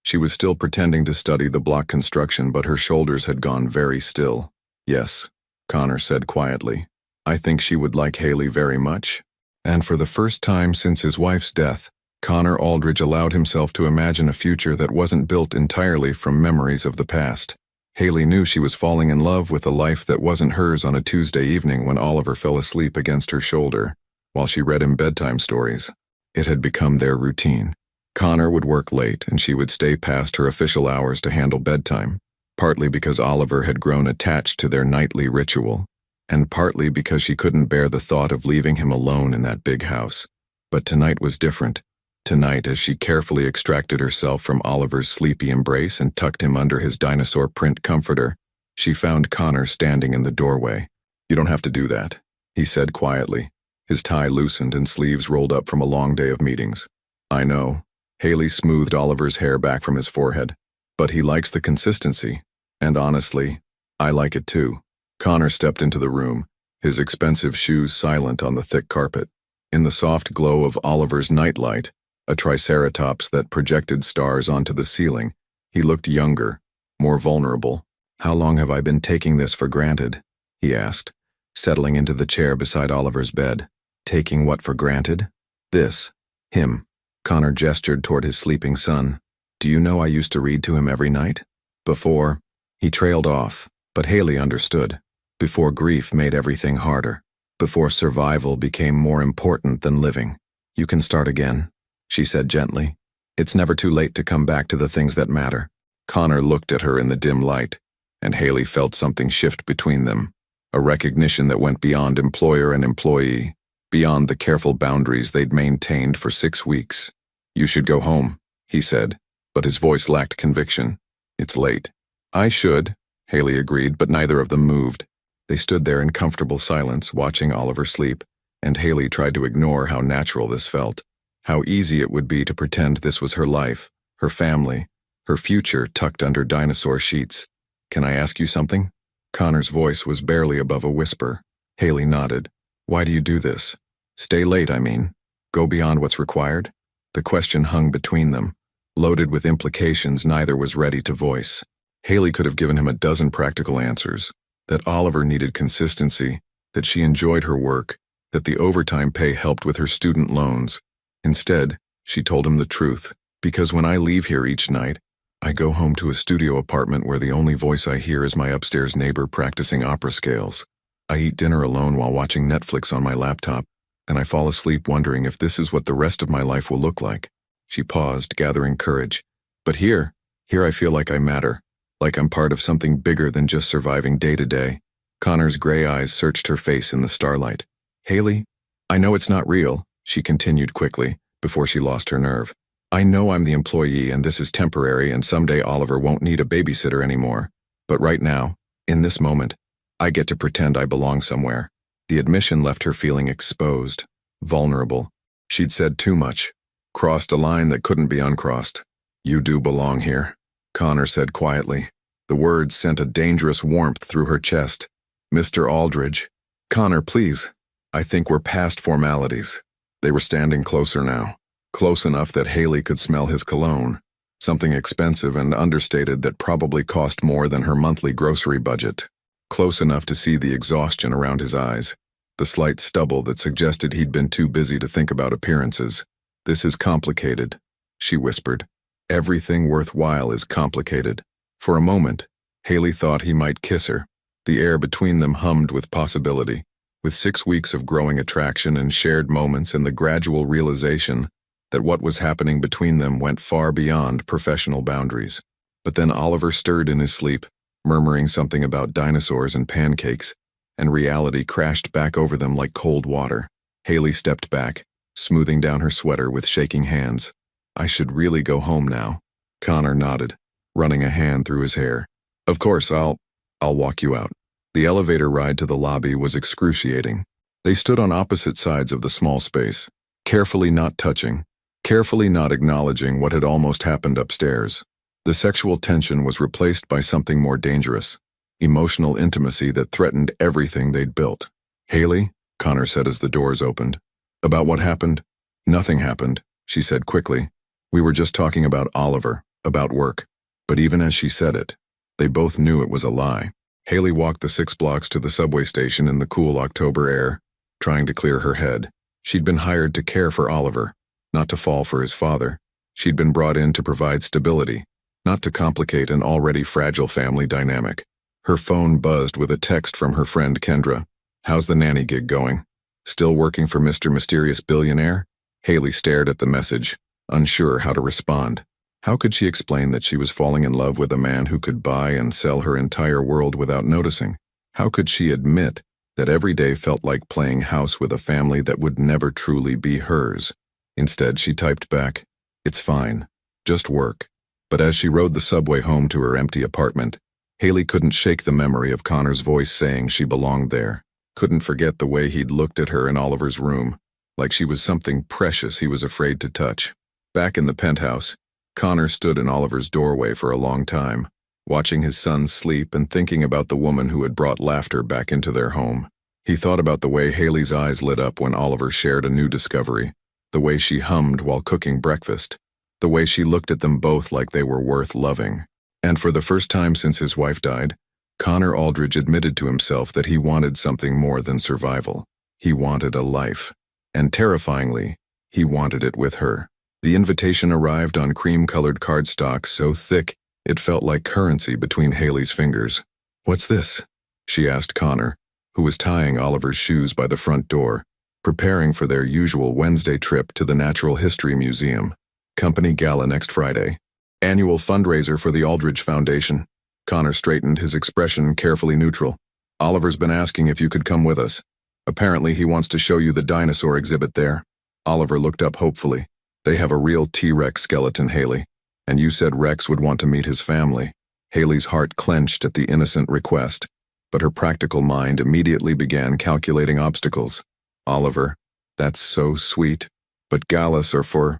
She was still pretending to study the block construction, but her shoulders had gone very still. Yes, Connor said quietly. I think she would like Haley very much. And for the first time since his wife's death, Connor Aldridge allowed himself to imagine a future that wasn't built entirely from memories of the past. Haley knew she was falling in love with a life that wasn't hers on a Tuesday evening when Oliver fell asleep against her shoulder while she read him bedtime stories. It had become their routine. Connor would work late and she would stay past her official hours to handle bedtime, partly because Oliver had grown attached to their nightly ritual, and partly because she couldn't bear the thought of leaving him alone in that big house. But tonight was different. Tonight, as she carefully extracted herself from Oliver's sleepy embrace and tucked him under his dinosaur print comforter, she found Connor standing in the doorway. You don't have to do that, he said quietly. His tie loosened and sleeves rolled up from a long day of meetings. I know. Haley smoothed Oliver's hair back from his forehead. But he likes the consistency. And honestly, I like it too. Connor stepped into the room, his expensive shoes silent on the thick carpet. In the soft glow of Oliver's nightlight, a triceratops that projected stars onto the ceiling, he looked younger, more vulnerable. How long have I been taking this for granted? He asked, settling into the chair beside Oliver's bed. Taking what for granted? This. Him. Connor gestured toward his sleeping son. Do you know I used to read to him every night? Before. He trailed off, but Haley understood. Before grief made everything harder. Before survival became more important than living. You can start again, she said gently. It's never too late to come back to the things that matter. Connor looked at her in the dim light, and Haley felt something shift between them. A recognition that went beyond employer and employee, beyond the careful boundaries they'd maintained for 6 weeks. You should go home, he said, but his voice lacked conviction. It's late. I should, Haley agreed, but neither of them moved. They stood there in comfortable silence, watching Oliver sleep, and Haley tried to ignore how natural this felt, how easy it would be to pretend this was her life, her family, her future tucked under dinosaur sheets. Can I ask you something? Connor's voice was barely above a whisper. Haley nodded. Why do you do this? Stay late, I mean. Go beyond what's required? The question hung between them, loaded with implications neither was ready to voice. Haley could have given him a dozen practical answers. That Oliver needed consistency, that she enjoyed her work, that the overtime pay helped with her student loans. Instead, she told him the truth. Because when I leave here each night, I go home to a studio apartment where the only voice I hear is my upstairs neighbor practicing opera scales. I eat dinner alone while watching Netflix on my laptop, and I fall asleep wondering if this is what the rest of my life will look like. She paused, gathering courage. But here I feel like I matter, like I'm part of something bigger than just surviving day to day. Connor's gray eyes searched her face in the starlight. Haley, I know it's not real, she continued quickly, before she lost her nerve. I know I'm the employee and this is temporary and someday Oliver won't need a babysitter anymore. But right now, in this moment, I get to pretend I belong somewhere. The admission left her feeling exposed, vulnerable. She'd said too much, crossed a line that couldn't be uncrossed. You do belong here, Connor said quietly. The words sent a dangerous warmth through her chest. Mr. Aldridge. Connor, please. I think we're past formalities. They were standing closer now. Close enough that Haley could smell his cologne, something expensive and understated that probably cost more than her monthly grocery budget. Close enough to see the exhaustion around his eyes, the slight stubble that suggested he'd been too busy to think about appearances. This is complicated, she whispered. Everything worthwhile is complicated. For a moment, Haley thought he might kiss her. The air between them hummed with possibility, with 6 weeks of growing attraction and shared moments and the gradual realization that what was happening between them went far beyond professional boundaries. But then Oliver stirred in his sleep, murmuring something about dinosaurs and pancakes, and reality crashed back over them like cold water. Haley stepped back, smoothing down her sweater with shaking hands. I should really go home now. Connor nodded, running a hand through his hair. Of course, I'll walk you out. The elevator ride to the lobby was excruciating. They stood on opposite sides of the small space, carefully not touching, carefully not acknowledging what had almost happened upstairs. The sexual tension was replaced by something more dangerous, emotional intimacy that threatened everything they'd built. "Haley," Connor said as the doors opened. "About what happened?" "Nothing happened," she said quickly. "We were just talking about Oliver, about work." But even as she said it, they both knew it was a lie. Haley walked the 6 blocks to the subway station in the cool October air, trying to clear her head. She'd been hired to care for Oliver, not to fall for his father. She'd been brought in to provide stability, not to complicate an already fragile family dynamic. Her phone buzzed with a text from her friend Kendra. "How's the nanny gig going? Still working for Mr. Mysterious Billionaire?" Haley stared at the message, unsure how to respond. How could she explain that she was falling in love with a man who could buy and sell her entire world without noticing? How could she admit that every day felt like playing house with a family that would never truly be hers? Instead, she typed back, "It's fine. Just work." But as she rode the subway home to her empty apartment, Haley couldn't shake the memory of Connor's voice saying she belonged there. Couldn't forget the way he'd looked at her in Oliver's room, like she was something precious he was afraid to touch. Back in the penthouse, Connor stood in Oliver's doorway for a long time, watching his son sleep and thinking about the woman who had brought laughter back into their home. He thought about the way Haley's eyes lit up when Oliver shared a new discovery, the way she hummed while cooking breakfast, the way she looked at them both like they were worth loving. And for the first time since his wife died, Connor Aldridge admitted to himself that he wanted something more than survival. He wanted a life. And terrifyingly, he wanted it with her. The invitation arrived on cream-colored cardstock so thick it felt like currency between Haley's fingers. "What's this?" she asked Connor, who was tying Oliver's shoes by the front door, preparing for their usual Wednesday trip to the Natural History Museum. "Company gala next Friday. Annual fundraiser for the Aldridge Foundation." Connor straightened, his expression carefully neutral. "Oliver's been asking if you could come with us. Apparently he wants to show you the dinosaur exhibit there." Oliver looked up hopefully. "They have a real T-Rex skeleton, Haley. And you said Rex would want to meet his family." Haley's heart clenched at the innocent request, but her practical mind immediately began calculating obstacles. "Oliver, that's so sweet. But galas are for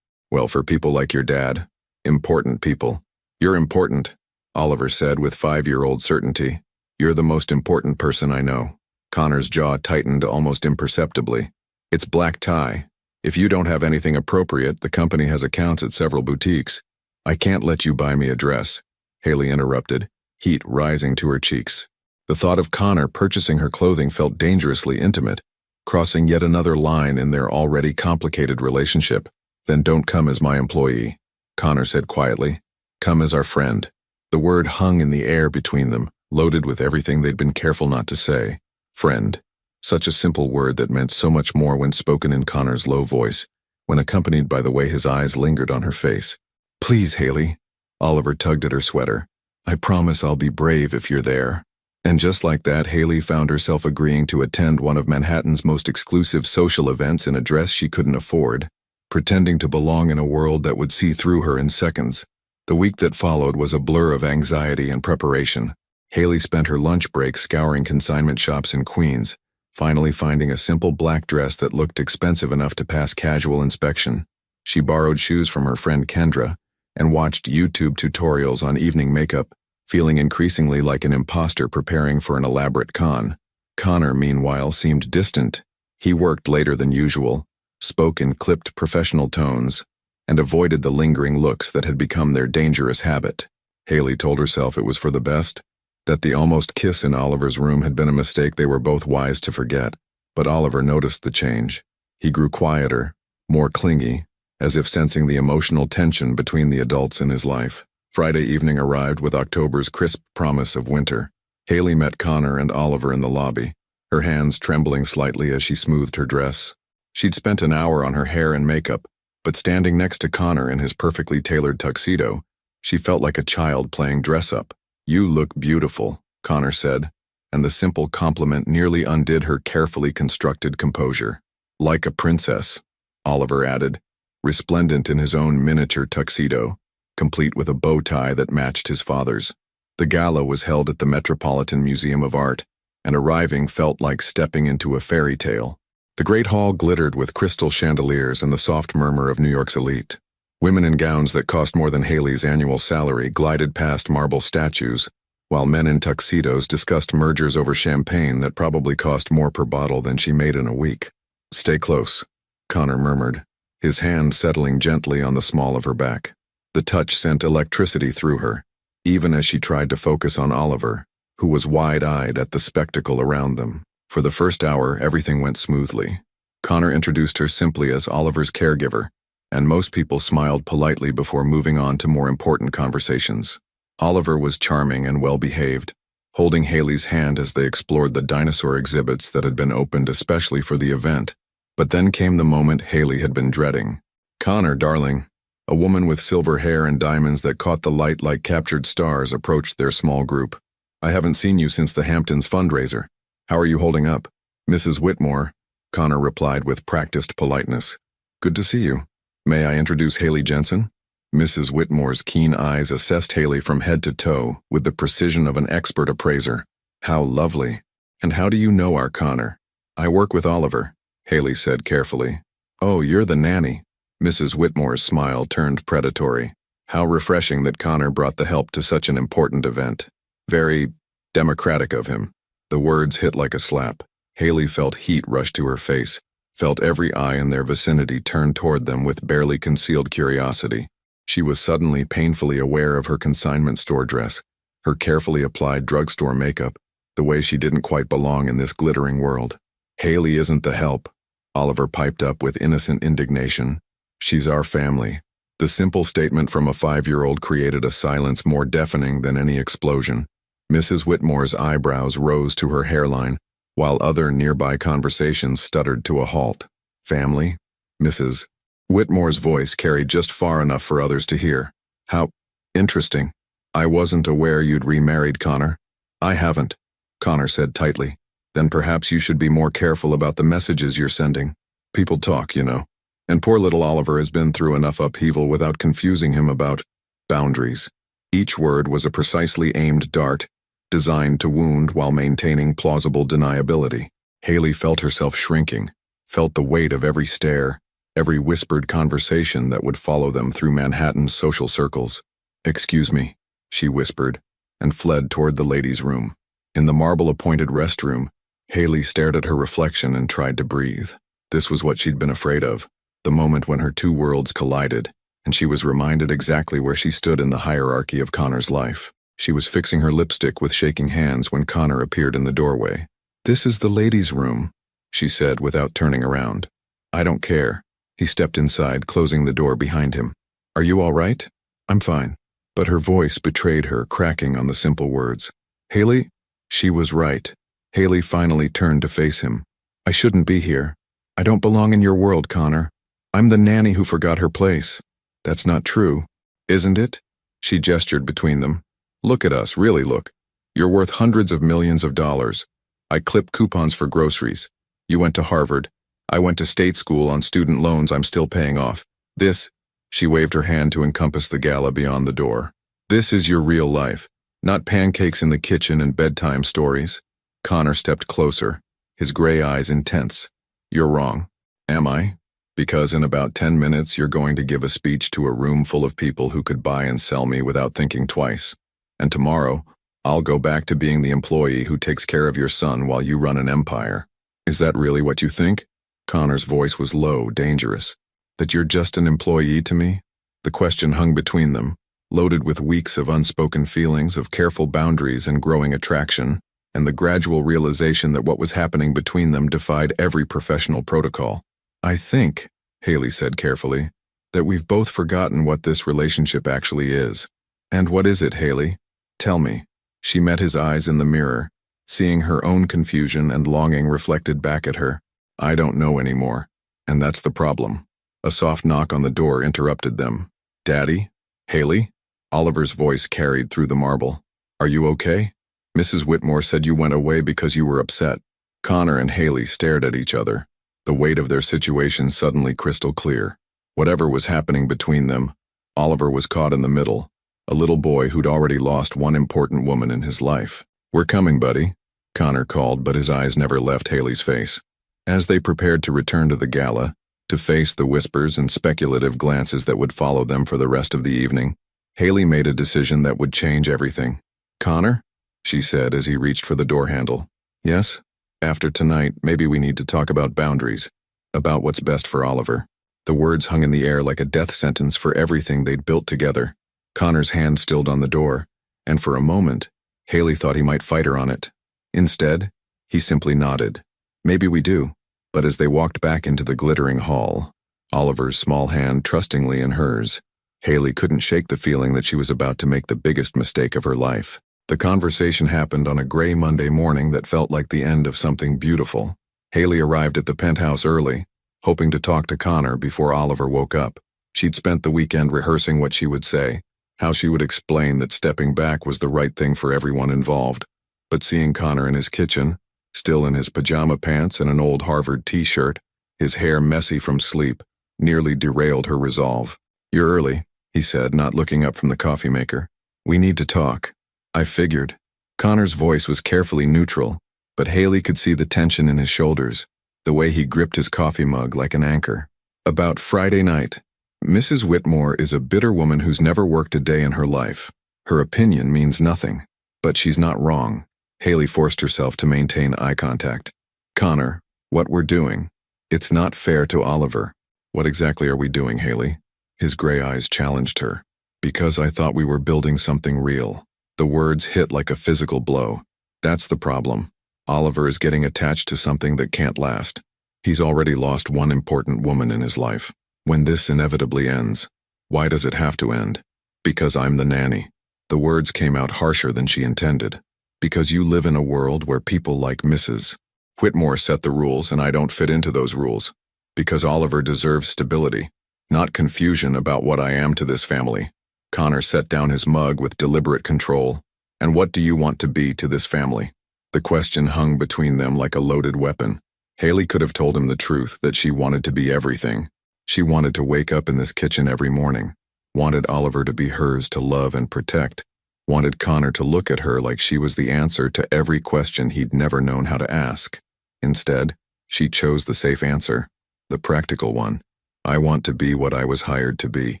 people like your dad. Important people." "You're important," Oliver said with 5-year-old certainty. "You're the most important person I know." Connor's jaw tightened almost imperceptibly. "It's black tie. If you don't have anything appropriate, the company has accounts at several boutiques." "I can't let you buy me a dress," Haley interrupted, heat rising to her cheeks. The thought of Connor purchasing her clothing felt dangerously intimate, crossing yet another line in their already complicated relationship. "Then don't come as my employee," Connor said quietly. "Come as our friend." The word hung in the air between them, loaded with everything they'd been careful not to say. Friend. Such a simple word that meant so much more when spoken in Connor's low voice, when accompanied by the way his eyes lingered on her face. "Please, Haley." Oliver tugged at her sweater. "I promise I'll be brave if you're there." And just like that, Haley found herself agreeing to attend one of Manhattan's most exclusive social events in a dress she couldn't afford, pretending to belong in a world that would see through her in seconds. The week that followed was a blur of anxiety and preparation. Haley spent her lunch break scouring consignment shops in Queens, finally finding a simple black dress that looked expensive enough to pass casual inspection. She borrowed shoes from her friend Kendra and watched YouTube tutorials on evening makeup, feeling increasingly like an imposter preparing for an elaborate con. Connor, meanwhile, seemed distant. He worked later than usual, spoke in clipped professional tones, and avoided the lingering looks that had become their dangerous habit. Haley told herself it was for the best, that the almost kiss in Oliver's room had been a mistake they were both wise to forget. But Oliver noticed the change. He grew quieter, more clingy, as if sensing the emotional tension between the adults in his life. Friday evening arrived with October's crisp promise of winter. Haley met Connor and Oliver in the lobby, her hands trembling slightly as she smoothed her dress. She'd spent an hour on her hair and makeup, but standing next to Connor in his perfectly tailored tuxedo, she felt like a child playing dress-up. "You look beautiful," Connor said, and the simple compliment nearly undid her carefully constructed composure. "Like a princess," Oliver added, resplendent in his own miniature tuxedo, complete with a bow tie that matched his father's. The gala was held at the Metropolitan Museum of Art, and arriving felt like stepping into a fairy tale. The great hall glittered with crystal chandeliers and the soft murmur of New York's elite. Women in gowns that cost more than Haley's annual salary glided past marble statues, while men in tuxedos discussed mergers over champagne that probably cost more per bottle than she made in a week. "Stay close," Connor murmured, his hand settling gently on the small of her back. The touch sent electricity through her, even as she tried to focus on Oliver, who was wide-eyed at the spectacle around them. For the first hour, everything went smoothly. Connor introduced her simply as Oliver's caregiver, and most people smiled politely before moving on to more important conversations. Oliver was charming and well-behaved, holding Haley's hand as they explored the dinosaur exhibits that had been opened especially for the event. But then came the moment Haley had been dreading. "Connor, darling," a woman with silver hair and diamonds that caught the light like captured stars approached their small group. "I haven't seen you since the Hamptons fundraiser. How are you holding up?" "Mrs. Whitmore," Connor replied with practiced politeness. "Good to see you. May I introduce Haley Jensen?" Mrs. Whitmore's keen eyes assessed Haley from head to toe with the precision of an expert appraiser. "How lovely. And how do you know our Connor?" "I work with Oliver," Haley said carefully. "Oh, you're the nanny." Mrs. Whitmore's smile turned predatory. How refreshing that Connor brought the help to such an important event. Very democratic of him. The words hit like a slap. Haley felt heat rush to her face, felt every eye in their vicinity turn toward them with barely concealed curiosity. She was suddenly painfully aware of her consignment store dress, her carefully applied drugstore makeup, the way she didn't quite belong in this glittering world. "Haley isn't the help," Oliver piped up with innocent indignation. "She's our family." The simple statement from a 5-year-old created a silence more deafening than any explosion. Mrs. Whitmore's eyebrows rose to her hairline, while other nearby conversations stuttered to a halt. "Family?" Mrs. Whitmore's voice carried just far enough for others to hear. "How interesting. I wasn't aware you'd remarried, Connor." "I haven't," Connor said tightly. "Then perhaps you should be more careful about the messages you're sending. People talk, you know. And poor little Oliver has been through enough upheaval without confusing him about boundaries." Each word was a precisely aimed dart, designed to wound while maintaining plausible deniability. Haley felt herself shrinking, felt the weight of every stare, every whispered conversation that would follow them through Manhattan's social circles. "Excuse me," she whispered, and fled toward the ladies' room. In the marble-appointed restroom, Haley stared at her reflection and tried to breathe. This was what she'd been afraid of, the moment when her two worlds collided, and she was reminded exactly where she stood in the hierarchy of Connor's life. She was fixing her lipstick with shaking hands when Connor appeared in the doorway. "This is the ladies' room," she said without turning around. "I don't care." He stepped inside, closing the door behind him. "Are you all right?" "I'm fine." But her voice betrayed her, cracking on the simple words. "Haley?" She was right. Haley finally turned to face him. "I shouldn't be here. I don't belong in your world, Connor. I'm the nanny who forgot her place." "That's not true." "Isn't it?" She gestured between them. "Look at us, really look. You're worth hundreds of millions of dollars. I clip coupons for groceries. You went to Harvard. I went to state school on student loans I'm still paying off. This," she waved her hand to encompass the gala beyond the door. "This is your real life, not pancakes in the kitchen and bedtime stories." Connor stepped closer, his gray eyes intense. "You're wrong." "Am I?" "Because in about 10 minutes you're going to give a speech to a room full of people who could buy and sell me without thinking twice. And tomorrow, I'll go back to being the employee who takes care of your son while you run an empire." "Is that really what you think?" Connor's voice was low, dangerous. "That you're just an employee to me?" The question hung between them, loaded with weeks of unspoken feelings, of careful boundaries and growing attraction, and the gradual realization that what was happening between them defied every professional protocol. "I think," Haley said carefully, "that we've both forgotten what this relationship actually is." "And what is it, Haley? Tell me." She met his eyes in the mirror, seeing her own confusion and longing reflected back at her. "I don't know anymore, and that's the problem." A soft knock on the door interrupted them. "Daddy? Haley?" Oliver's voice carried through the marble. "Are you okay? Mrs. Whitmore said you went away because you were upset." Connor and Haley stared at each other, the weight of their situation suddenly crystal clear. Whatever was happening between them, Oliver was caught in the middle, a little boy who'd already lost one important woman in his life. "We're coming, buddy," Connor called, but his eyes never left Haley's face. As they prepared to return to the gala, to face the whispers and speculative glances that would follow them for the rest of the evening, Haley made a decision that would change everything. "Connor?" she said as he reached for the door handle. Yes? After tonight, maybe we need to talk about boundaries, about what's best for Oliver. The words hung in the air like a death sentence for everything they'd built together. Connor's hand stilled on the door, and for a moment, Haley thought he might fight her on it. Instead, he simply nodded. Maybe we do. But as they walked back into the glittering hall, Oliver's small hand trustingly in hers, Haley couldn't shake the feeling that she was about to make the biggest mistake of her life. The conversation happened on a gray Monday morning that felt like the end of something beautiful. Haley arrived at the penthouse early, hoping to talk to Connor before Oliver woke up. She'd spent the weekend rehearsing what she would say, how she would explain that stepping back was the right thing for everyone involved. But seeing Connor in his kitchen, still in his pajama pants and an old Harvard t-shirt, his hair messy from sleep, nearly derailed her resolve. You're early, he said, not looking up from the coffee maker. We need to talk. I figured. Connor's voice was carefully neutral, but Haley could see the tension in his shoulders, the way he gripped his coffee mug like an anchor. About Friday night, Mrs. Whitmore is a bitter woman who's never worked a day in her life. Her opinion means nothing. But she's not wrong. Haley forced herself to maintain eye contact. Connor, what we're doing, it's not fair to Oliver. What exactly are we doing, Haley? His gray eyes challenged her. Because I thought we were building something real. The words hit like a physical blow. That's the problem. Oliver is getting attached to something that can't last. He's already lost one important woman in his life. When this inevitably ends, why does it have to end? Because I'm the nanny. The words came out harsher than she intended. Because you live in a world where people like Mrs. Whitmore set the rules and I don't fit into those rules. Because Oliver deserves stability, not confusion about what I am to this family. Connor set down his mug with deliberate control. And what do you want to be to this family? The question hung between them like a loaded weapon. Haley could have told him the truth that she wanted to be everything. She wanted to wake up in this kitchen every morning, wanted Oliver to be hers to love and protect, wanted Connor to look at her like she was the answer to every question he'd never known how to ask. Instead, she chose the safe answer, the practical one. I want to be what I was hired to be,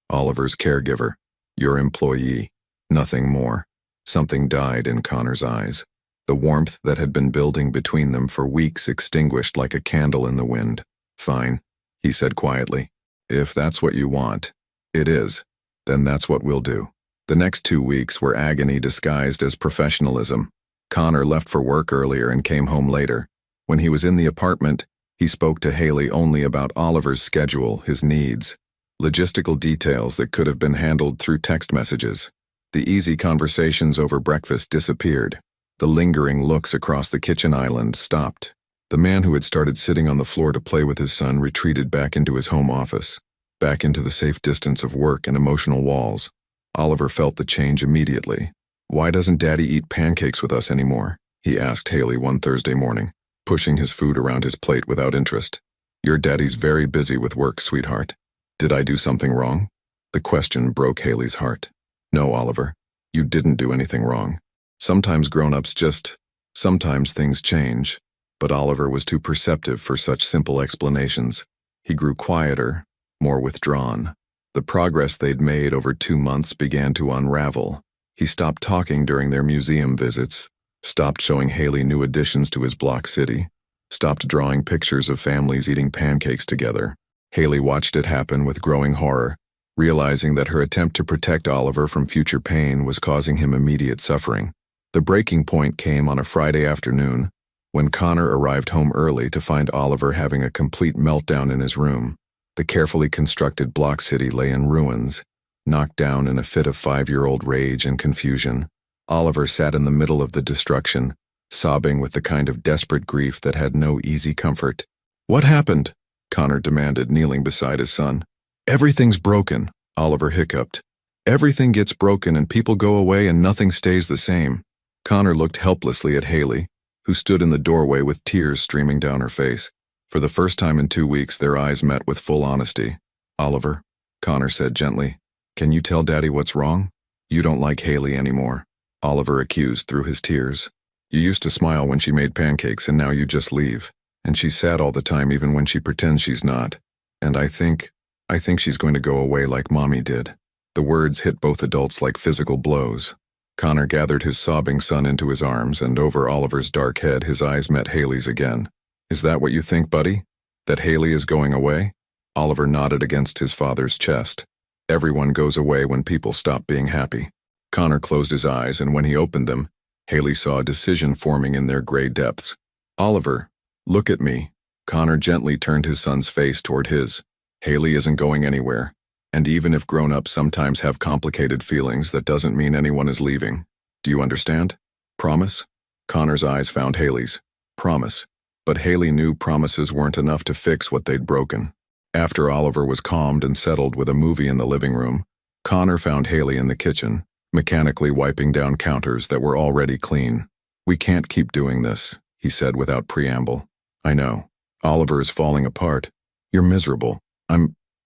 Oliver's caregiver, your employee, nothing more. Something died in Connor's eyes. The warmth that had been building between them for weeks extinguished like a candle in the wind. Fine, he said quietly. If that's what you want, it is, then that's what we'll do. The next 2 weeks were agony disguised as professionalism. Connor left for work earlier and came home later. When he was in the apartment, he spoke to Haley only about Oliver's schedule, his needs, logistical details that could have been handled through text messages. The easy conversations over breakfast disappeared. The lingering looks across the kitchen island stopped. The man who had started sitting on the floor to play with his son retreated back into his home office, back into the safe distance of work and emotional walls. Oliver felt the change immediately. Why doesn't Daddy eat pancakes with us anymore? He asked Haley one Thursday morning, pushing his food around his plate without interest. Your daddy's very busy with work, sweetheart. Did I do something wrong? The question broke Haley's heart. No, Oliver, you didn't do anything wrong. Sometimes sometimes things change. But Oliver was too perceptive for such simple explanations. He grew quieter, more withdrawn. The progress they'd made over 2 months began to unravel. He stopped talking during their museum visits, stopped showing Haley new additions to his block city, stopped drawing pictures of families eating pancakes together. Haley watched it happen with growing horror, realizing that her attempt to protect Oliver from future pain was causing him immediate suffering. The breaking point came on a Friday afternoon, when Connor arrived home early to find Oliver having a complete meltdown in his room. The carefully constructed block city lay in ruins, knocked down in a fit of 5-year-old rage and confusion. Oliver sat in the middle of the destruction, sobbing with the kind of desperate grief that had no easy comfort. What happened? Connor demanded, kneeling beside his son. Everything's broken, Oliver hiccuped. Everything gets broken and people go away and nothing stays the same. Connor looked helplessly at Haley, who stood in the doorway with tears streaming down her face. For the first time in 2 weeks, their eyes met with full honesty. Oliver, Connor said gently, can you tell Daddy what's wrong? You don't like Haley anymore, Oliver accused through his tears. You used to smile when she made pancakes and now you just leave. And she's sad all the time even when she pretends she's not. And I think she's going to go away like Mommy did. The words hit both adults like physical blows. Connor gathered his sobbing son into his arms, and over Oliver's dark head his eyes met Haley's again. "Is that what you think, buddy? That Haley is going away?" Oliver nodded against his father's chest. "Everyone goes away when people stop being happy." Connor closed his eyes, and when he opened them, Haley saw a decision forming in their gray depths. "Oliver, look at me." Connor gently turned his son's face toward his. "Haley isn't going anywhere. And even if grown-ups sometimes have complicated feelings, that doesn't mean anyone is leaving. Do you understand? Promise?" Connor's eyes found Haley's. Promise. But Haley knew promises weren't enough to fix what they'd broken. After Oliver was calmed and settled with a movie in the living room, Connor found Haley in the kitchen, mechanically wiping down counters that were already clean. "We can't keep doing this," he said without preamble. "I know. Oliver is falling apart. You're miserable.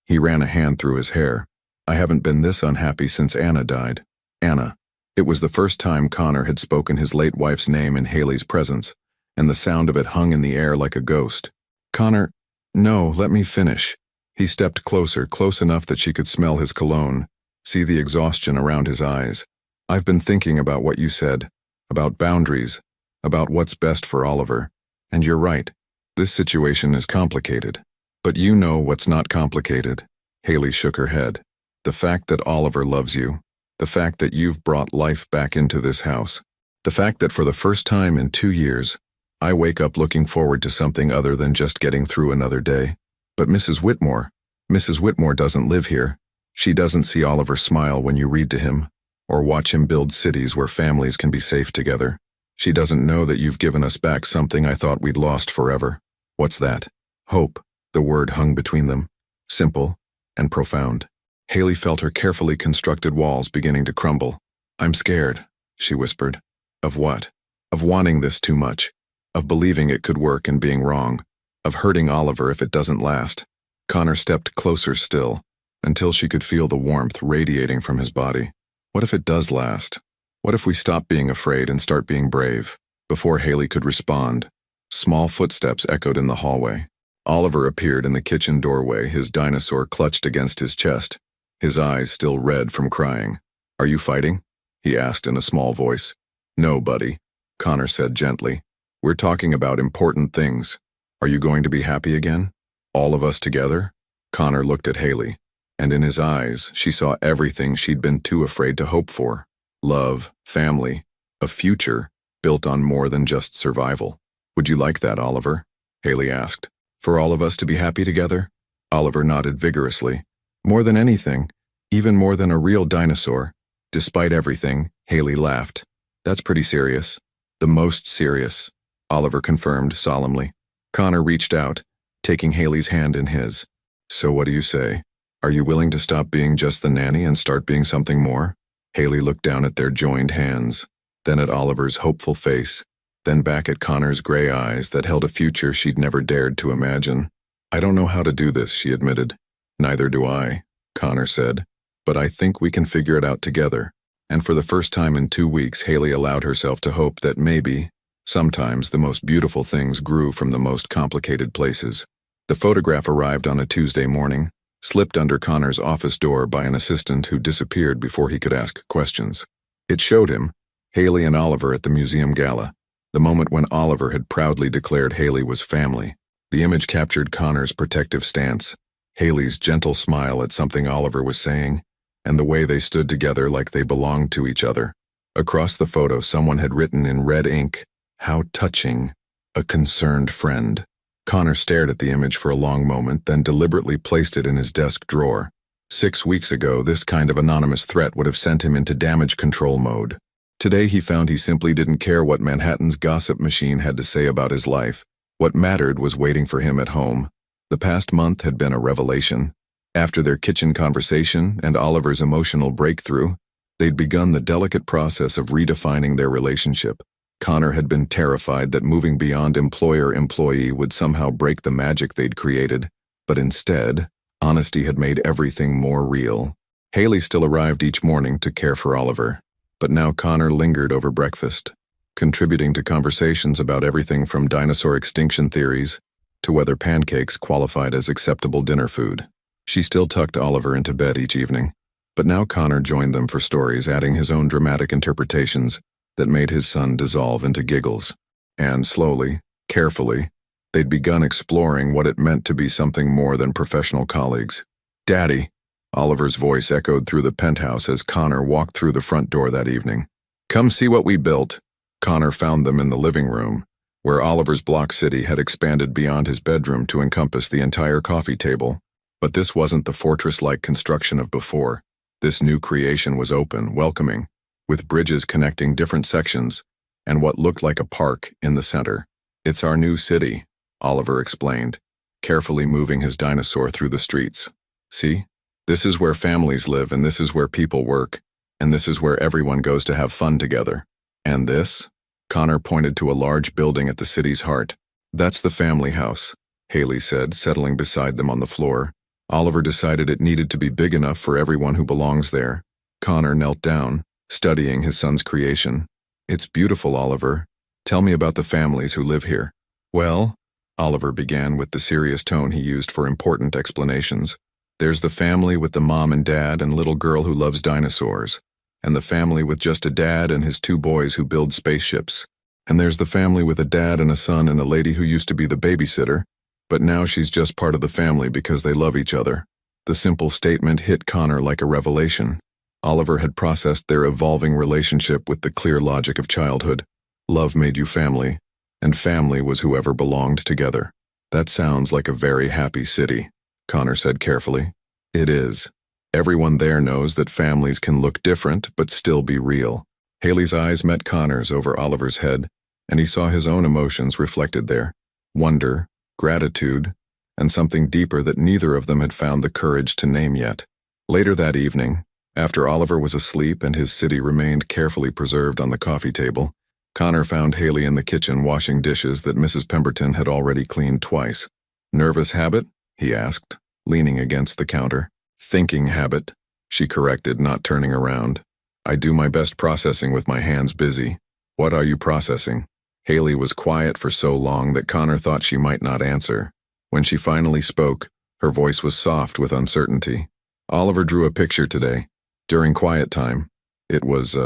He ran a hand through his hair. "I haven't been this unhappy since Anna died." Anna. It was the first time Connor had spoken his late wife's name in Haley's presence, and the sound of it hung in the air like a ghost. "Connor, no, let me finish." He stepped closer, close enough that she could smell his cologne, see the exhaustion around his eyes. "I've been thinking about what you said, about boundaries, about what's best for Oliver. And you're right. This situation is complicated. But you know what's not complicated." Haley shook her head. "The fact that Oliver loves you. The fact that you've brought life back into this house. The fact that for the first time in 2 years, I wake up looking forward to something other than just getting through another day. But Mrs. Whitmore doesn't live here. She doesn't see Oliver smile when you read to him, or watch him build cities where families can be safe together. She doesn't know that you've given us back something I thought we'd lost forever." "What's that?" "Hope." The word hung between them, simple and profound. Haley felt her carefully constructed walls beginning to crumble. "I'm scared," she whispered. "Of what?" "Of wanting this too much. Of believing it could work and being wrong. Of hurting Oliver if it doesn't last." Connor stepped closer still, until she could feel the warmth radiating from his body. "What if it does last? What if we stop being afraid and start being brave?" Before Haley could respond, small footsteps echoed in the hallway. Oliver appeared in the kitchen doorway, his dinosaur clutched against his chest, his eyes still red from crying. "Are you fighting?" he asked in a small voice. "No, buddy," Connor said gently. "We're talking about important things. Are you going to be happy again? All of us together?" Connor looked at Haley, and in his eyes she saw everything she'd been too afraid to hope for. Love, family, a future built on more than just survival. "Would you like that, Oliver?" Haley asked. "For all of us to be happy together?" Oliver nodded vigorously. "More than anything, even more than a real dinosaur." Despite everything, Haley laughed. "That's pretty serious." "The most serious," Oliver confirmed solemnly. Connor reached out, taking Haley's hand in his. "So what do you say? Are you willing to stop being just the nanny and start being something more?" Haley looked down at their joined hands, then at Oliver's hopeful face, then back at Connor's gray eyes that held a future she'd never dared to imagine. "I don't know how to do this," she admitted. "Neither do I," Connor said. "But I think we can figure it out together." And for the first time in 2 weeks, Haley allowed herself to hope that maybe, sometimes, the most beautiful things grew from the most complicated places. The photograph arrived on a Tuesday morning, slipped under Connor's office door by an assistant who disappeared before he could ask questions. It showed him, Haley and Oliver at the museum gala, the moment when Oliver had proudly declared Haley was family. The image captured Connor's protective stance, Haley's gentle smile at something Oliver was saying, and the way they stood together like they belonged to each other. Across the photo, someone had written in red ink, "How touching, a concerned friend." Connor stared at the image for a long moment, then deliberately placed it in his desk drawer. 6 weeks ago, this kind of anonymous threat would have sent him into damage control mode. Today he found he simply didn't care what Manhattan's gossip machine had to say about his life. What mattered was waiting for him at home. The past month had been a revelation. After their kitchen conversation and Oliver's emotional breakthrough, they'd begun the delicate process of redefining their relationship. Connor had been terrified that moving beyond employer-employee would somehow break the magic they'd created, but instead, honesty had made everything more real. Haley still arrived each morning to care for Oliver, but now Connor lingered over breakfast, contributing to conversations about everything from dinosaur extinction theories to whether pancakes qualified as acceptable dinner food. She still tucked Oliver into bed each evening, But now Connor joined them for stories, adding his own dramatic interpretations that made his son dissolve into giggles. And slowly, carefully, they'd begun exploring what it meant to be something more than professional colleagues. "Daddy," Oliver's voice echoed through the penthouse as Connor walked through the front door that evening. "Come see what we built." Connor found them in the living room, where Oliver's block city had expanded beyond his bedroom to encompass the entire coffee table. But this wasn't the fortress-like construction of before. This new creation was open, welcoming, with bridges connecting different sections, and what looked like a park in the center. "It's our new city," Oliver explained, carefully moving his dinosaur through the streets. "See? This is where families live, and this is where people work, and this is where everyone goes to have fun together. And this?" Connor pointed to a large building at the city's heart. "That's the family house," Haley said, settling beside them on the floor. Oliver decided it needed to be big enough for everyone who belongs there. Connor knelt down, studying his son's creation. "It's beautiful, Oliver. Tell me about the families who live here." "Well," Oliver began with the serious tone he used for important explanations, "there's the family with the mom and dad and little girl who loves dinosaurs, and the family with just a dad and his 2 boys who build spaceships. And there's the family with a dad and a son and a lady who used to be the babysitter, but now she's just part of the family because they love each other." The simple statement hit Connor like a revelation. Oliver had processed their evolving relationship with the clear logic of childhood. Love made you family, and family was whoever belonged together. "That sounds like a very happy city," Connor said carefully. "It is. Everyone there knows that families can look different but still be real." Haley's eyes met Connor's over Oliver's head, and he saw his own emotions reflected there. Wonder, gratitude, and something deeper that neither of them had found the courage to name yet. Later that evening, after Oliver was asleep and his city remained carefully preserved on the coffee table, Connor found Haley in the kitchen washing dishes that Mrs. Pemberton had already cleaned twice. "Nervous habit?" he asked, leaning against the counter. "Thinking habit," she corrected, not turning around. "I do my best processing with my hands busy." "What are you processing?" Haley was quiet for so long that Connor thought she might not answer. When she finally spoke, her voice was soft with uncertainty. "Oliver drew a picture today. During quiet time. It was,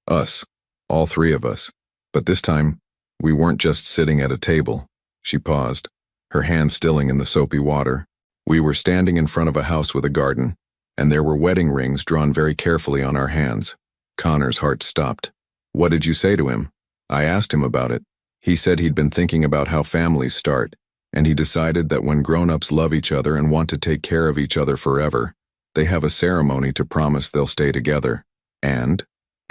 us. All 3 of us. But this time, we weren't just sitting at a table." She paused, her hand stilling in the soapy water. "We were standing in front of a house with a garden, and there were wedding rings drawn very carefully on our hands." Connor's heart stopped. "What did you say to him?" "I asked him about it. He said he'd been thinking about how families start, and he decided that when grown-ups love each other and want to take care of each other forever, they have a ceremony to promise they'll stay together. And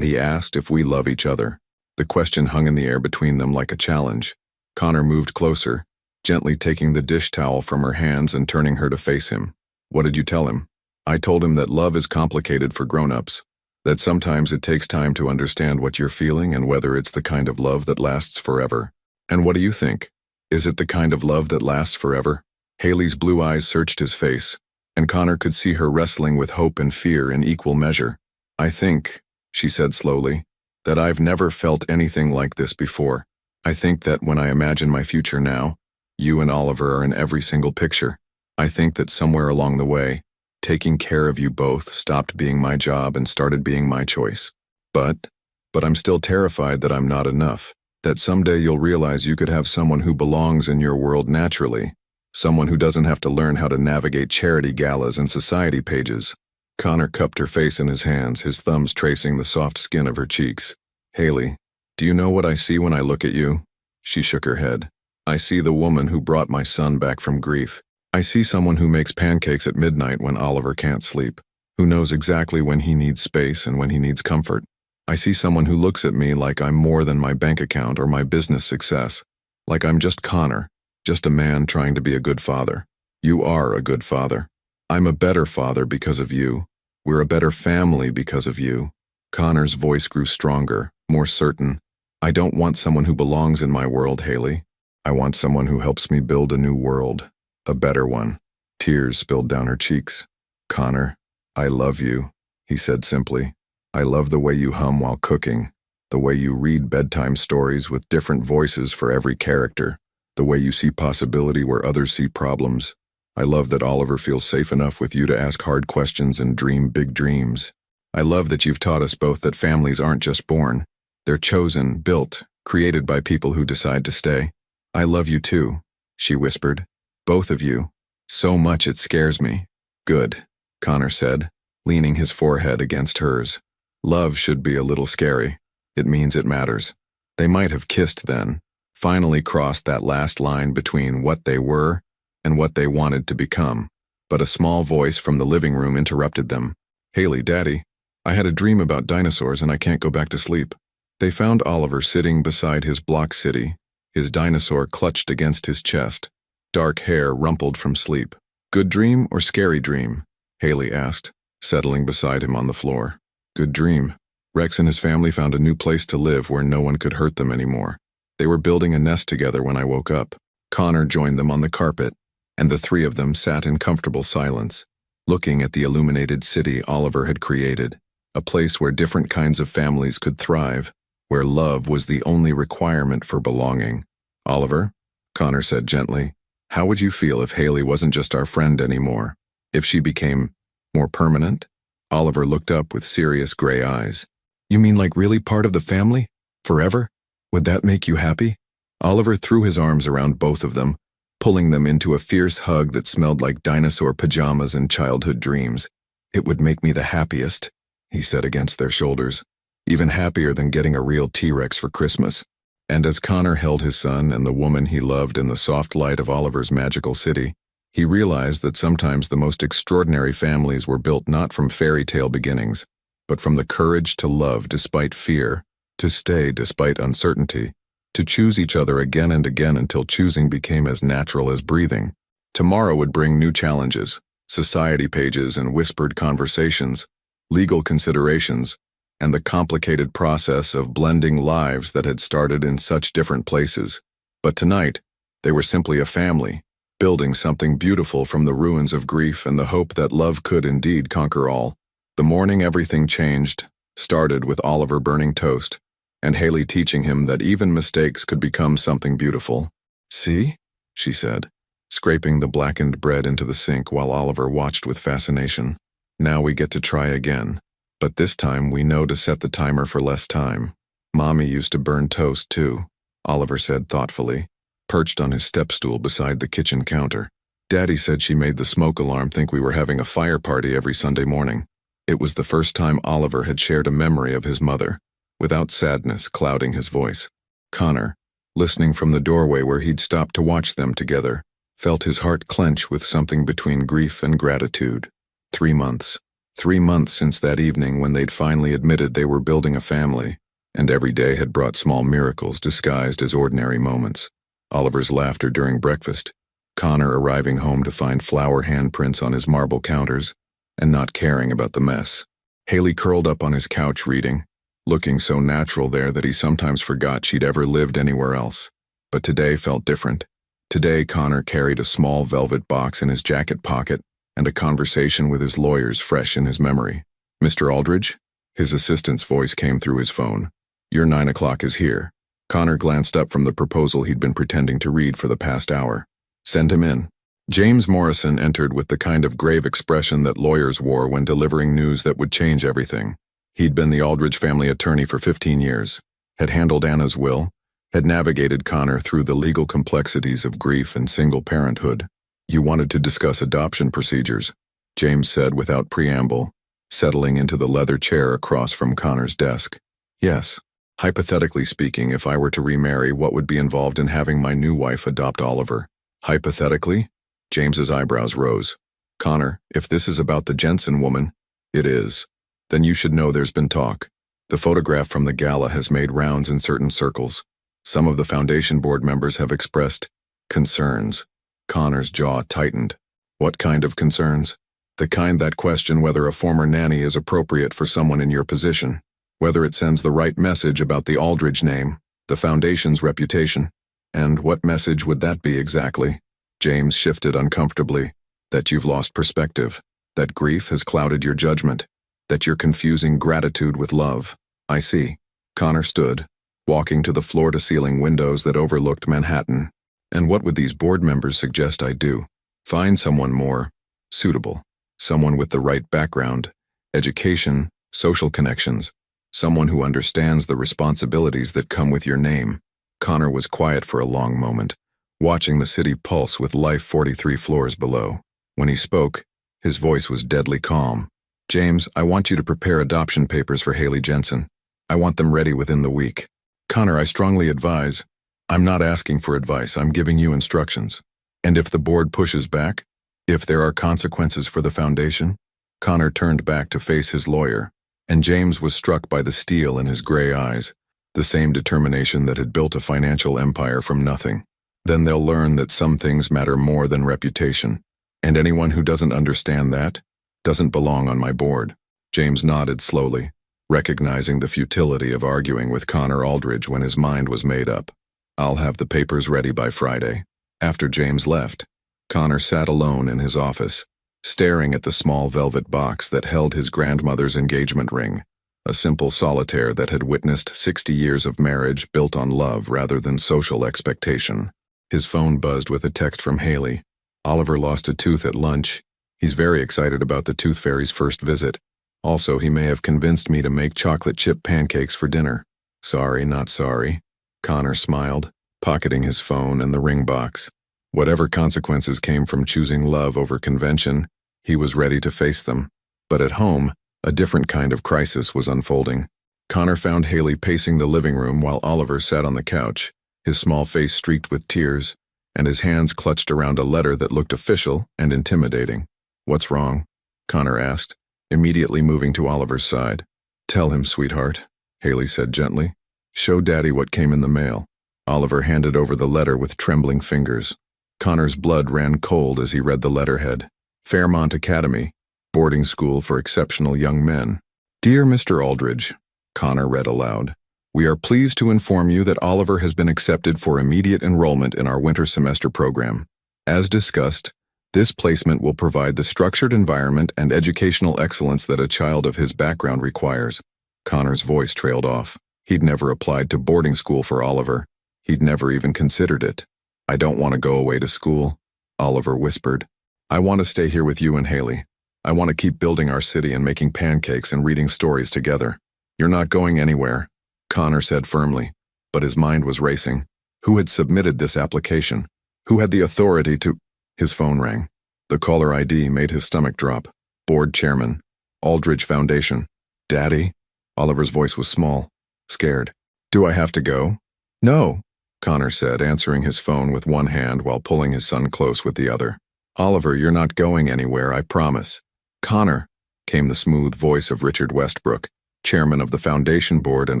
he asked if we love each other." The question hung in the air between them like a challenge. Connor moved closer, gently taking the dish towel from her hands and turning her to face him. "What did you tell him?" "I told him that love is complicated for grown-ups, that sometimes it takes time to understand what you're feeling and whether it's the kind of love that lasts forever." "And what do you think? Is it the kind of love that lasts forever?" Haley's blue eyes searched his face, and Connor could see her wrestling with hope and fear in equal measure. "I think," she said slowly, "that I've never felt anything like this before. I think that when I imagine my future now, you and Oliver are in every single picture. I think that somewhere along the way, taking care of you both stopped being my job and started being my choice. But I'm still terrified that I'm not enough, that someday you'll realize you could have someone who belongs in your world naturally, someone who doesn't have to learn how to navigate charity galas and society pages." Connor cupped her face in his hands, his thumbs tracing the soft skin of her cheeks. "Haley, do you know what I see when I look at you?" She shook her head. "I see the woman who brought my son back from grief. I see someone who makes pancakes at midnight when Oliver can't sleep, who knows exactly when he needs space and when he needs comfort. I see someone who looks at me like I'm more than my bank account or my business success, like I'm just Connor, just a man trying to be a good father. You are a good father. I'm a better father because of you. We're a better family because of you." Connor's voice grew stronger, more certain. "I don't want someone who belongs in my world, Haley. I want someone who helps me build a new world. A better one." Tears spilled down her cheeks. "Connor, I love you," he said simply. "I love the way you hum while cooking, the way you read bedtime stories with different voices for every character, the way you see possibility where others see problems. I love that Oliver feels safe enough with you to ask hard questions and dream big dreams. I love that you've taught us both that families aren't just born. They're chosen, built, created by people who decide to stay. I love you too, she whispered. Both of you. So much it scares me. Good, Connor said, leaning his forehead against hers. Love should be a little scary. It means it matters. They might have kissed then, finally crossed that last line between what they were and what they wanted to become. But a small voice from the living room interrupted them. Haley, Daddy, I had a dream about dinosaurs and I can't go back to sleep. They found Oliver sitting beside his block city, his dinosaur clutched against his chest, dark hair rumpled from sleep. Good dream or scary dream? Haley asked, settling beside him on the floor. Good dream. Rex and his family found a new place to live where no one could hurt them anymore. They were building a nest together when I woke up. Connor joined them on the carpet, and the three of them sat in comfortable silence, looking at the illuminated city Oliver had created, a place where different kinds of families could thrive, where love was the only requirement for belonging. Oliver, Connor said gently, how would you feel if Haley wasn't just our friend anymore? If she became more permanent? Oliver looked up with serious gray eyes. You mean like really part of the family? Forever? Would that make you happy? Oliver threw his arms around both of them, pulling them into a fierce hug that smelled like dinosaur pajamas and childhood dreams. It would make me the happiest, he said against their shoulders, even happier than getting a real T-Rex for Christmas. And as Connor held his son and the woman he loved in the soft light of Oliver's magical city, he realized that sometimes the most extraordinary families were built not from fairy tale beginnings, but from the courage to love despite fear, to stay despite uncertainty, to choose each other again and again until choosing became as natural as breathing. Tomorrow would bring new challenges, society pages and whispered conversations, legal considerations, and the complicated process of blending lives that had started in such different places. But tonight, they were simply a family, building something beautiful from the ruins of grief and the hope that love could indeed conquer all. The morning everything changed, started with Oliver burning toast, and Haley teaching him that even mistakes could become something beautiful. See? She said, scraping the blackened bread into the sink while Oliver watched with fascination. Now we get to try again. But this time we know to set the timer for less time. Mommy used to burn toast too, Oliver said thoughtfully, perched on his step stool beside the kitchen counter. Daddy said she made the smoke alarm think we were having a fire party every Sunday morning. It was the first time Oliver had shared a memory of his mother, without sadness clouding his voice. Connor, listening from the doorway where he'd stopped to watch them together, felt his heart clench with something between grief and gratitude. 3 months. 3 months since that evening when they'd finally admitted they were building a family, and every day had brought small miracles disguised as ordinary moments. Oliver's laughter during breakfast, Connor arriving home to find flower handprints on his marble counters, and not caring about the mess. Haley curled up on his couch reading, looking so natural there that he sometimes forgot she'd ever lived anywhere else. But today felt different. Today Connor carried a small velvet box in his jacket pocket, and a conversation with his lawyers fresh in his memory. Mr. Aldridge? His assistant's voice came through his phone. Your 9 o'clock is here. Connor glanced up from the proposal he'd been pretending to read for the past hour. Send him in. James Morrison entered with the kind of grave expression that lawyers wore when delivering news that would change everything. He'd been the Aldridge family attorney for 15 years, had handled Anna's will, had navigated Connor through the legal complexities of grief and single parenthood. You wanted to discuss adoption procedures, James said without preamble, settling into the leather chair across from Connor's desk. Yes. Hypothetically speaking, if I were to remarry, what would be involved in having my new wife adopt Oliver? Hypothetically? James's eyebrows rose. Connor, if this is about the Jensen woman, it is. Then you should know there's been talk. The photograph from the gala has made rounds in certain circles. Some of the foundation board members have expressed concerns. Connor's jaw tightened. What kind of concerns? The kind that question whether a former nanny is appropriate for someone in your position, whether it sends the right message about the Aldridge name, the foundation's reputation. And what message would that be exactly? James shifted uncomfortably. That you've lost perspective, that grief has clouded your judgment, that you're confusing gratitude with love. I see. Connor stood, walking to the floor-to-ceiling windows that overlooked Manhattan. And what would these board members suggest I do? Find someone more suitable, someone with the right background, education, social connections, someone who understands the responsibilities that come with your name. Connor was quiet for a long moment, watching the city pulse with life 43 floors below. When he spoke, his voice was deadly calm. James, I want you to prepare adoption papers for Haley Jensen. I want them ready within the week. Connor, I strongly advise. I'm not asking for advice, I'm giving you instructions. And if the board pushes back? If there are consequences for the foundation? Connor turned back to face his lawyer, and James was struck by the steel in his gray eyes, the same determination that had built a financial empire from nothing. Then they'll learn that some things matter more than reputation, and anyone who doesn't understand that doesn't belong on my board. James nodded slowly, recognizing the futility of arguing with Connor Aldridge when his mind was made up. I'll have the papers ready by Friday. After James left, Connor sat alone in his office, staring at the small velvet box that held his grandmother's engagement ring, a simple solitaire that had witnessed 60 years of marriage built on love rather than social expectation. His phone buzzed with a text from Haley. Oliver lost a tooth at lunch. He's very excited about the tooth fairy's first visit. Also, he may have convinced me to make chocolate chip pancakes for dinner. Sorry, not sorry. Connor smiled, pocketing his phone and the ring box. Whatever consequences came from choosing love over convention, he was ready to face them. But at home, a different kind of crisis was unfolding. Connor found Haley pacing the living room while Oliver sat on the couch, his small face streaked with tears, and his hands clutched around a letter that looked official and intimidating. What's wrong? Connor asked, immediately moving to Oliver's side. Tell him, sweetheart, Haley said gently. Show Daddy what came in the mail. Oliver handed over the letter with trembling fingers. Connor's blood ran cold as he read the letterhead. Fairmont Academy, boarding school for exceptional young men. Dear Mr. Aldridge, Connor read aloud. We are pleased to inform you that Oliver has been accepted for immediate enrollment in our winter semester program. As discussed, this placement will provide the structured environment and educational excellence that a child of his background requires. Connor's voice trailed off. He'd never applied to boarding school for Oliver. He'd never even considered it. I don't want to go away to school, Oliver whispered. I want to stay here with you and Haley. I want to keep building our city and making pancakes and reading stories together. You're not going anywhere, Connor said firmly, but his mind was racing. Who had submitted this application? Who had the authority to... His phone rang. The caller ID made his stomach drop. Board chairman. Aldridge Foundation. Daddy? Oliver's voice was small, scared. Do I have to go? No, Connor said, answering his phone with one hand while pulling his son close with the other. Oliver, you're not going anywhere, I promise. Connor, came the smooth voice of Richard Westbrook, chairman of the foundation board and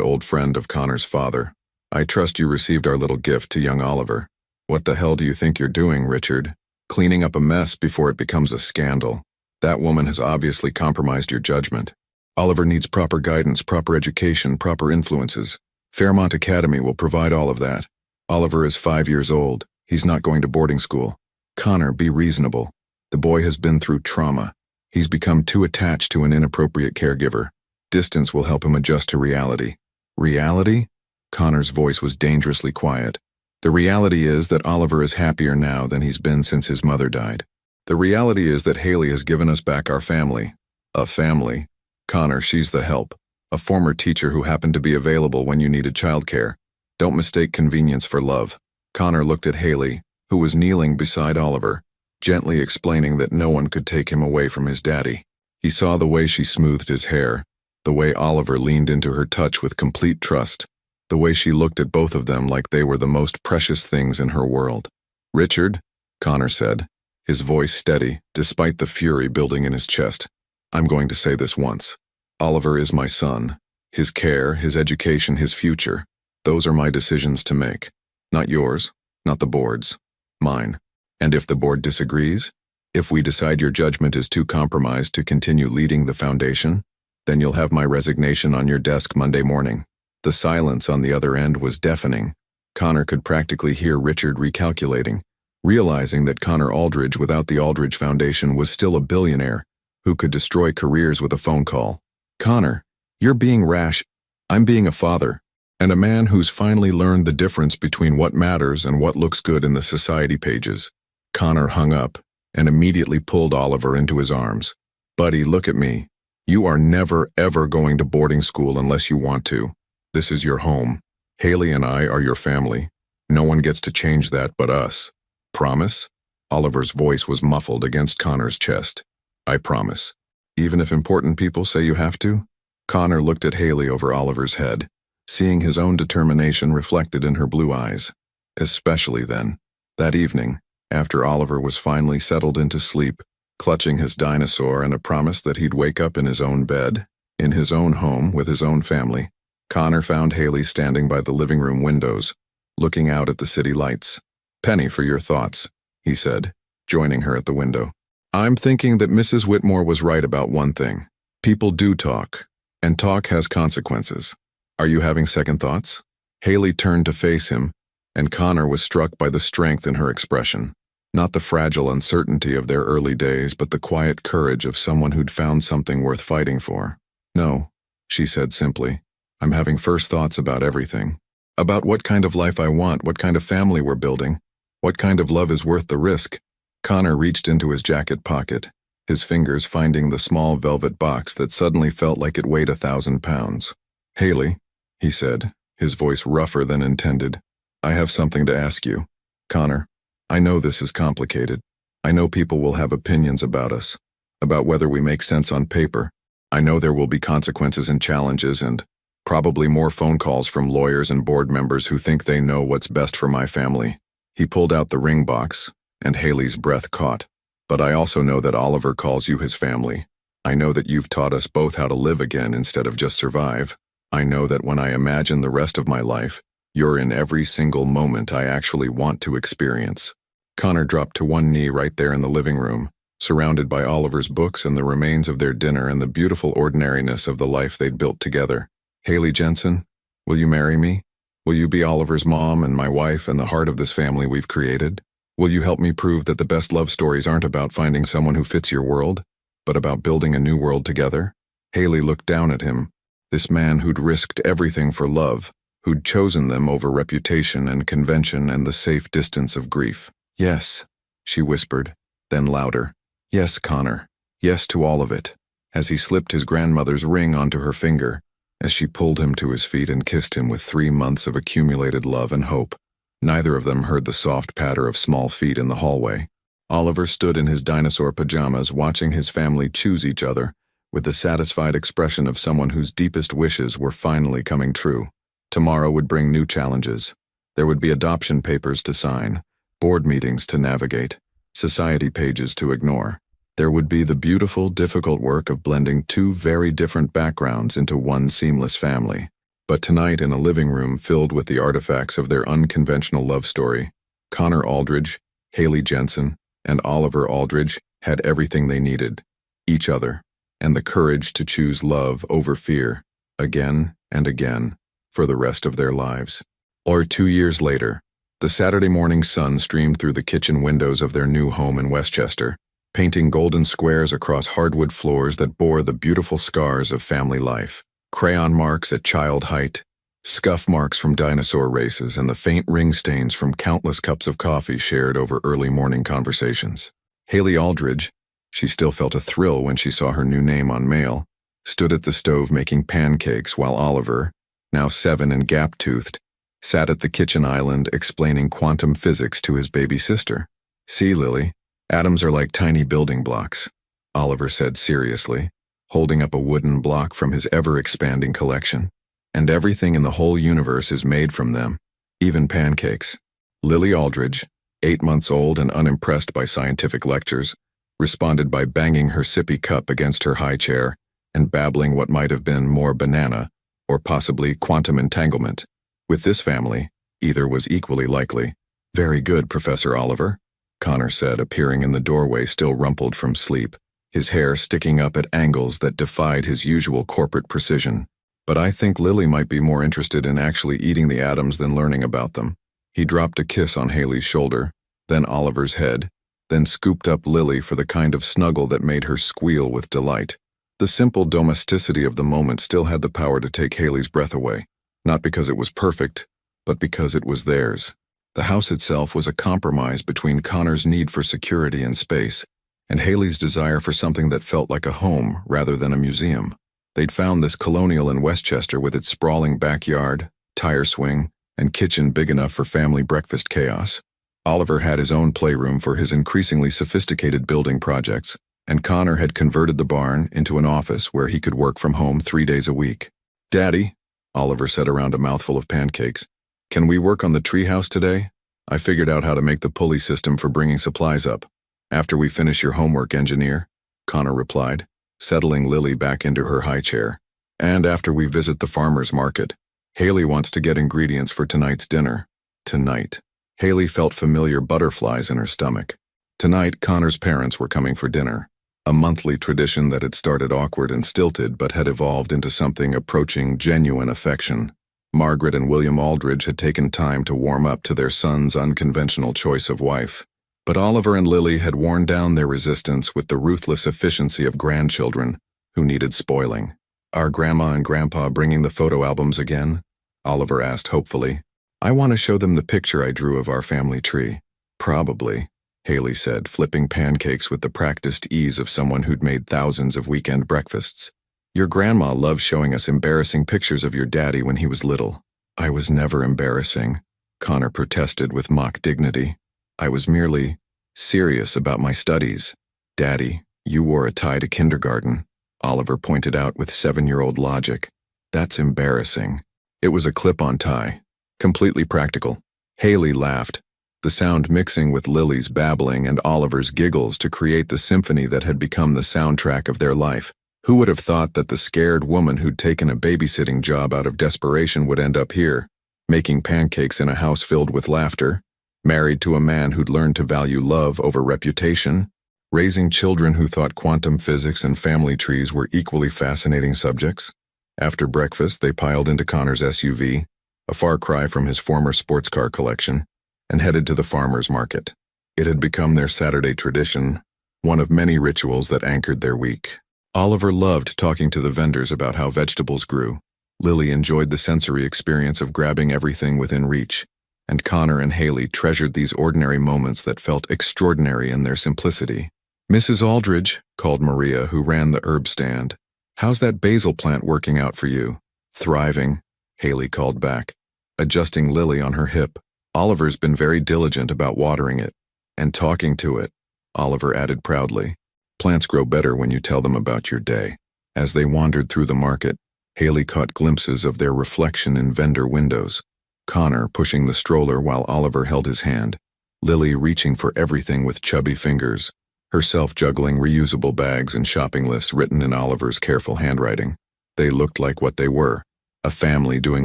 old friend of Connor's father. I trust you received our little gift to young Oliver. What the hell do you think you're doing, Richard? Cleaning up a mess before it becomes a scandal. That woman has obviously compromised your judgment. Oliver needs proper guidance, proper education, proper influences. Fairmont Academy will provide all of that. Oliver is 5 years old. He's not going to boarding school. Connor, be reasonable. The boy has been through trauma. He's become too attached to an inappropriate caregiver. Distance will help him adjust to reality. Reality? Connor's voice was dangerously quiet. The reality is that Oliver is happier now than he's been since his mother died. The reality is that Haley has given us back our family. A family. Connor, she's the help. A former teacher who happened to be available when you needed childcare. Don't mistake convenience for love. Connor looked at Haley, who was kneeling beside Oliver, gently explaining that no one could take him away from his daddy. He saw the way she smoothed his hair, the way Oliver leaned into her touch with complete trust, the way she looked at both of them like they were the most precious things in her world. Richard, Connor said, his voice steady, despite the fury building in his chest. I'm going to say this once. Oliver is my son. His care, his education, his future. Those are my decisions to make. Not yours, not the board's. Mine. And if the board disagrees, if we decide your judgment is too compromised to continue leading the foundation, then you'll have my resignation on your desk Monday morning. The silence on the other end was deafening. Connor could practically hear Richard recalculating, realizing that Connor Aldridge without the Aldridge Foundation was still a billionaire who could destroy careers with a phone call. Connor, you're being rash. I'm being a father, and a man who's finally learned the difference between what matters and what looks good in the society pages. Connor hung up, and immediately pulled Oliver into his arms. "Buddy, look at me. You are never, ever going to boarding school unless you want to. This is your home. Haley and I are your family. No one gets to change that but us. Promise?" Oliver's voice was muffled against Connor's chest. "I promise. Even if important people say you have to?" Connor looked at Haley over Oliver's head, seeing his own determination reflected in her blue eyes. Especially then. That evening, after Oliver was finally settled into sleep, clutching his dinosaur and a promise that he'd wake up in his own bed, in his own home with his own family, Connor found Haley standing by the living room windows, looking out at the city lights. "Penny, for your thoughts," he said, joining her at the window. "I'm thinking that Mrs. Whitmore was right about one thing. People do talk, and talk has consequences. Are you having second thoughts?" Haley turned to face him, and Connor was struck by the strength in her expression. Not the fragile uncertainty of their early days, but the quiet courage of someone who'd found something worth fighting for. "No," she said simply. "I'm having first thoughts about everything. About what kind of life I want, what kind of family we're building, what kind of love is worth the risk." Connor reached into his jacket pocket, his fingers finding the small velvet box that suddenly felt like it weighed 1,000 pounds. "Haley," he said, his voice rougher than intended, "I have something to ask you." "Connor, I know this is complicated. I know people will have opinions about us, about whether we make sense on paper. I know there will be consequences and challenges and probably more phone calls from lawyers and board members who think they know what's best for my family." He pulled out the ring box, and Haley's breath caught. "But I also know that Oliver calls you his family. I know that you've taught us both how to live again instead of just survive. I know that when I imagine the rest of my life, you're in every single moment I actually want to experience." Connor dropped to one knee right there in the living room, surrounded by Oliver's books and the remains of their dinner and the beautiful ordinariness of the life they'd built together. "Haley Jensen, will you marry me? Will you be Oliver's mom and my wife and the heart of this family we've created? Will you help me prove that the best love stories aren't about finding someone who fits your world, but about building a new world together?" Haley looked down at him, this man who'd risked everything for love, who'd chosen them over reputation and convention and the safe distance of grief. "Yes," she whispered, then louder. "Yes, Connor. Yes to all of it," as he slipped his grandmother's ring onto her finger, as she pulled him to his feet and kissed him with 3 months of accumulated love and hope. Neither of them heard the soft patter of small feet in the hallway. Oliver stood in his dinosaur pajamas watching his family choose each other, with the satisfied expression of someone whose deepest wishes were finally coming true. Tomorrow would bring new challenges. There would be adoption papers to sign, board meetings to navigate, society pages to ignore. There would be the beautiful, difficult work of blending 2 very different backgrounds into one seamless family. But tonight, in a living room filled with the artifacts of their unconventional love story, Connor Aldridge, Haley Jensen, and Oliver Aldridge had everything they needed: each other, and the courage to choose love over fear, again and again, for the rest of their lives. Or 2 years later, the Saturday morning sun streamed through the kitchen windows of their new home in Westchester, painting golden squares across hardwood floors that bore the beautiful scars of family life. Crayon marks at child height, scuff marks from dinosaur races, and the faint ring stains from countless cups of coffee shared over early morning conversations. Haley Aldridge, she still felt a thrill when she saw her new name on mail, stood at the stove making pancakes while Oliver, now 7 and gap-toothed, sat at the kitchen island explaining quantum physics to his baby sister. "See, Lily, atoms are like tiny building blocks," Oliver said seriously, holding up a wooden block from his ever-expanding collection. "And everything in the whole universe is made from them, even pancakes." Lily Aldridge, 8 months old and unimpressed by scientific lectures, responded by banging her sippy cup against her high chair and babbling what might have been more banana, or possibly quantum entanglement. With this family, either was equally likely. "Very good, Professor Oliver," Connor said, appearing in the doorway still rumpled from sleep, his hair sticking up at angles that defied his usual corporate precision. "But I think Lily might be more interested in actually eating the atoms than learning about them." He dropped a kiss on Haley's shoulder, then Oliver's head, then scooped up Lily for the kind of snuggle that made her squeal with delight. The simple domesticity of the moment still had the power to take Haley's breath away, not because it was perfect, but because it was theirs. The house itself was a compromise between Connor's need for security and space, and Haley's desire for something that felt like a home rather than a museum. They'd found this colonial in Westchester with its sprawling backyard, tire swing, and kitchen big enough for family breakfast chaos. Oliver had his own playroom for his increasingly sophisticated building projects, and Connor had converted the barn into an office where he could work from home 3 days a week. "Daddy," Oliver said around a mouthful of pancakes, "can we work on the treehouse today? I figured out how to make the pulley system for bringing supplies up." "After we finish your homework, engineer," Connor replied, settling Lily back into her high chair. "And after we visit the farmer's market. Haley wants to get ingredients for tonight's dinner." Tonight. Haley felt familiar butterflies in her stomach. Tonight, Connor's parents were coming for dinner, a monthly tradition that had started awkward and stilted but had evolved into something approaching genuine affection. Margaret and William Aldridge had taken time to warm up to their son's unconventional choice of wife, but Oliver and Lily had worn down their resistance with the ruthless efficiency of grandchildren who needed spoiling. "Are Grandma and Grandpa bringing the photo albums again?" Oliver asked hopefully. "I want to show them the picture I drew of our family tree." "Probably," Haley said, flipping pancakes with the practiced ease of someone who'd made thousands of weekend breakfasts. "Your grandma loves showing us embarrassing pictures of your daddy when he was little." "I was never embarrassing," Connor protested with mock dignity. "I was merely serious about my studies." "Daddy, you wore a tie to kindergarten," Oliver pointed out with 7-year-old logic. "That's embarrassing." "It was a clip-on tie. Completely practical." Haley laughed, the sound mixing with Lily's babbling and Oliver's giggles to create the symphony that had become the soundtrack of their life. Who would have thought that the scared woman who'd taken a babysitting job out of desperation would end up here, making pancakes in a house filled with laughter, married to a man who'd learned to value love over reputation, raising children who thought quantum physics and family trees were equally fascinating subjects? After breakfast, they piled into Connor's SUV, a far cry from his former sports car collection, and headed to the farmer's market. It had become their Saturday tradition, one of many rituals that anchored their week. Oliver loved talking to the vendors about how vegetables grew. Lily enjoyed the sensory experience of grabbing everything within reach, and Connor and Haley treasured these ordinary moments that felt extraordinary in their simplicity. "Mrs. Aldridge," called Maria, who ran the herb stand, "how's that basil plant working out for you?" "Thriving," Haley called back, adjusting Lily on her hip. "Oliver's been very diligent about watering it, and talking to it," Oliver added proudly. "Plants grow better when you tell them about your day." As they wandered through the market, Haley caught glimpses of their reflection in vendor windows. Connor pushing the stroller while Oliver held his hand, Lily reaching for everything with chubby fingers, herself juggling reusable bags and shopping lists written in Oliver's careful handwriting. They looked like what they were, a family doing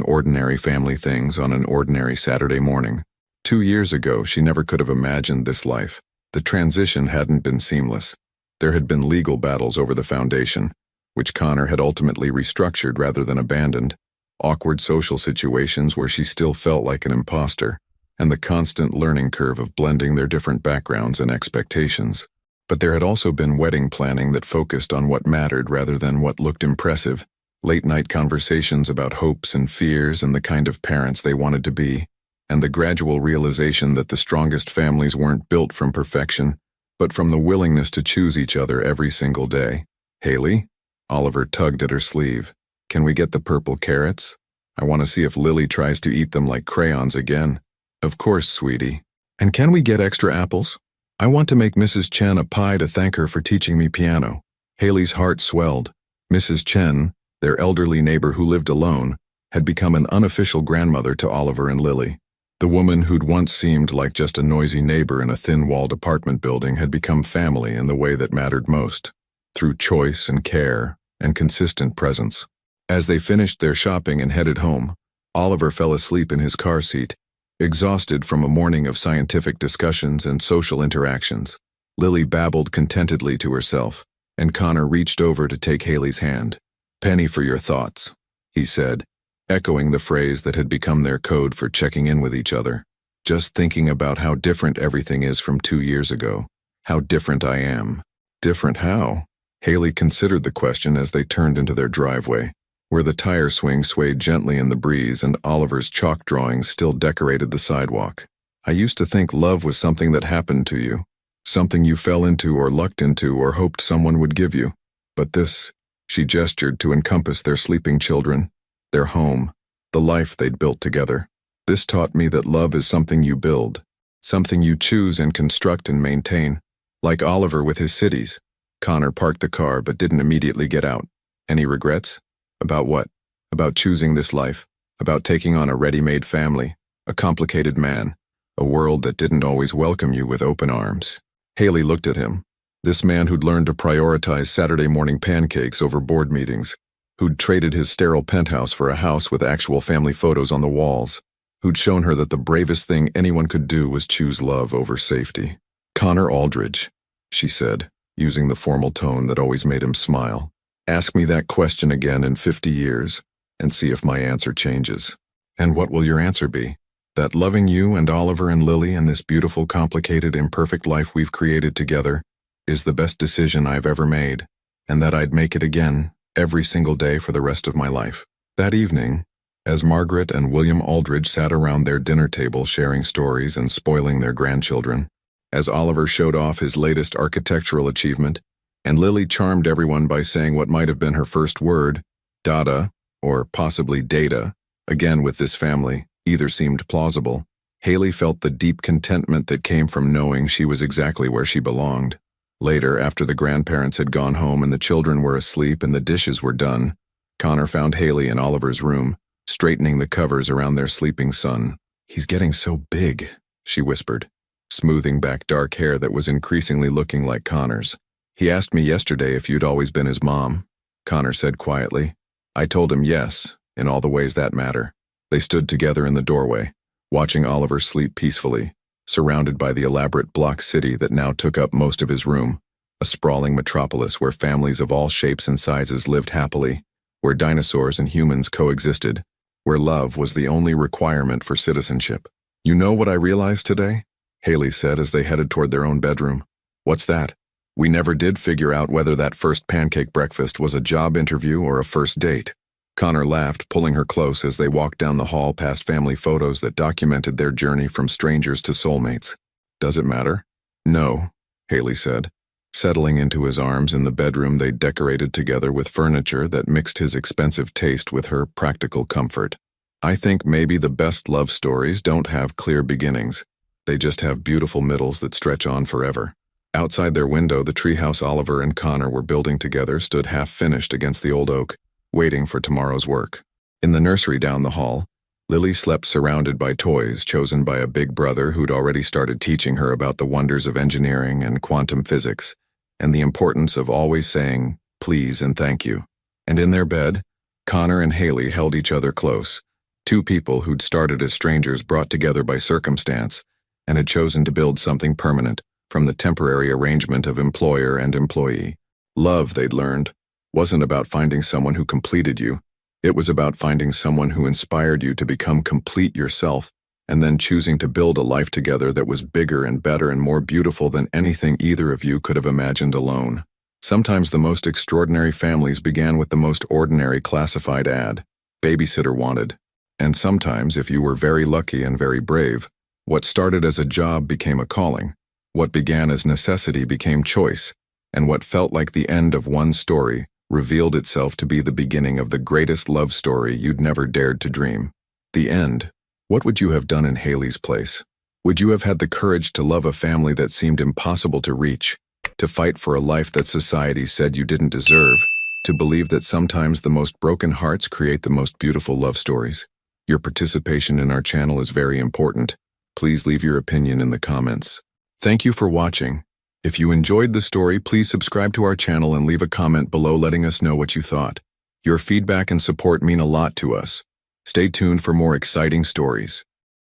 ordinary family things on an ordinary Saturday morning. 2 years ago, she never could have imagined this life. The transition hadn't been seamless. There had been legal battles over the foundation, which Connor had ultimately restructured rather than abandoned, awkward social situations where she still felt like an imposter, and the constant learning curve of blending their different backgrounds and expectations. But there had also been wedding planning that focused on what mattered rather than what looked impressive, late-night conversations about hopes and fears and the kind of parents they wanted to be, and the gradual realization that the strongest families weren't built from perfection, but from the willingness to choose each other every single day. "Haley?" Oliver tugged at her sleeve. "Can we get the purple carrots? I want to see if Lily tries to eat them like crayons again." "Of course, sweetie. And can we get extra apples? I want to make Mrs. Chen a pie to thank her for teaching me piano." Haley's heart swelled. Mrs. Chen, their elderly neighbor who lived alone, had become an unofficial grandmother to Oliver and Lily. The woman who'd once seemed like just a noisy neighbor in a thin-walled apartment building had become family in the way that mattered most, through choice and care and consistent presence. As they finished their shopping and headed home, Oliver fell asleep in his car seat, exhausted from a morning of scientific discussions and social interactions. Lily babbled contentedly to herself, and Connor reached over to take Haley's hand. "Penny for your thoughts," he said, echoing the phrase that had become their code for checking in with each other. "Just thinking about how different everything is from 2 years ago. How different I am." "Different how?" Haley considered the question as they turned into their driveway, where the tire swing swayed gently in the breeze and Oliver's chalk drawings still decorated the sidewalk. I used to think love was something that happened to you, something you fell into or lucked into or hoped someone would give you. But this, she gestured to encompass their sleeping children, their home, the life they'd built together. This taught me that love is something you build, something you choose and construct and maintain. Like Oliver with his cities. Connor parked the car but didn't immediately get out. Any regrets? About what? About choosing this life, about taking on a ready-made family, a complicated man, a world that didn't always welcome you with open arms. Haley looked at him, this man who'd learned to prioritize Saturday morning pancakes over board meetings, who'd traded his sterile penthouse for a house with actual family photos on the walls, who'd shown her that the bravest thing anyone could do was choose love over safety. Connor Aldridge, she said, using the formal tone that always made him smile. Ask me that question again in 50 years, and see if my answer changes. And what will your answer be? That loving you and Oliver and Lily and this beautiful, complicated, imperfect life we've created together is the best decision I've ever made, and that I'd make it again, every single day for the rest of my life. That evening, as Margaret and William Aldridge sat around their dinner table sharing stories and spoiling their grandchildren, as Oliver showed off his latest architectural achievement, and Lily charmed everyone by saying what might have been her first word, dada, or possibly data, again with this family, either seemed plausible, Haley felt the deep contentment that came from knowing she was exactly where she belonged. Later, after the grandparents had gone home and the children were asleep and the dishes were done, Connor found Haley in Oliver's room, straightening the covers around their sleeping son. He's getting so big, she whispered, smoothing back dark hair that was increasingly looking like Connor's. He asked me yesterday if you'd always been his mom, Connor said quietly. I told him yes, in all the ways that matter. They stood together in the doorway, watching Oliver sleep peacefully, surrounded by the elaborate block city that now took up most of his room, a sprawling metropolis where families of all shapes and sizes lived happily, where dinosaurs and humans coexisted, where love was the only requirement for citizenship. You know what I realized today? Haley said as they headed toward their own bedroom. What's that? We never did figure out whether that first pancake breakfast was a job interview or a first date. Connor laughed, pulling her close as they walked down the hall past family photos that documented their journey from strangers to soulmates. Does it matter? No, Haley said, settling into his arms in the bedroom they decorated together with furniture that mixed his expensive taste with her practical comfort. I think maybe the best love stories don't have clear beginnings. They just have beautiful middles that stretch on forever. Outside their window, the treehouse Oliver and Connor were building together stood half-finished against the old oak, waiting for tomorrow's work. In the nursery down the hall, Lily slept surrounded by toys chosen by a big brother who'd already started teaching her about the wonders of engineering and quantum physics, and the importance of always saying please and thank you. And in their bed, Connor and Haley held each other close, two people who'd started as strangers brought together by circumstance, and had chosen to build something permanent from the temporary arrangement of employer and employee. Love, they'd learned, wasn't about finding someone who completed you. It was about finding someone who inspired you to become complete yourself, and then choosing to build a life together that was bigger and better and more beautiful than anything either of you could have imagined alone. Sometimes the most extraordinary families began with the most ordinary classified ad, babysitter wanted. And sometimes, if you were very lucky and very brave, what started as a job became a calling. What began as necessity became choice, and what felt like the end of one story revealed itself to be the beginning of the greatest love story you'd never dared to dream. The end. What would you have done in Haley's place? Would you have had the courage to love a family that seemed impossible to reach, to fight for a life that society said you didn't deserve, to believe that sometimes the most broken hearts create the most beautiful love stories? Your participation in our channel is very important. Please leave your opinion in the comments. Thank you for watching. If you enjoyed the story, please subscribe to our channel and leave a comment below letting us know what you thought. Your feedback and support mean a lot to us. Stay tuned for more exciting stories.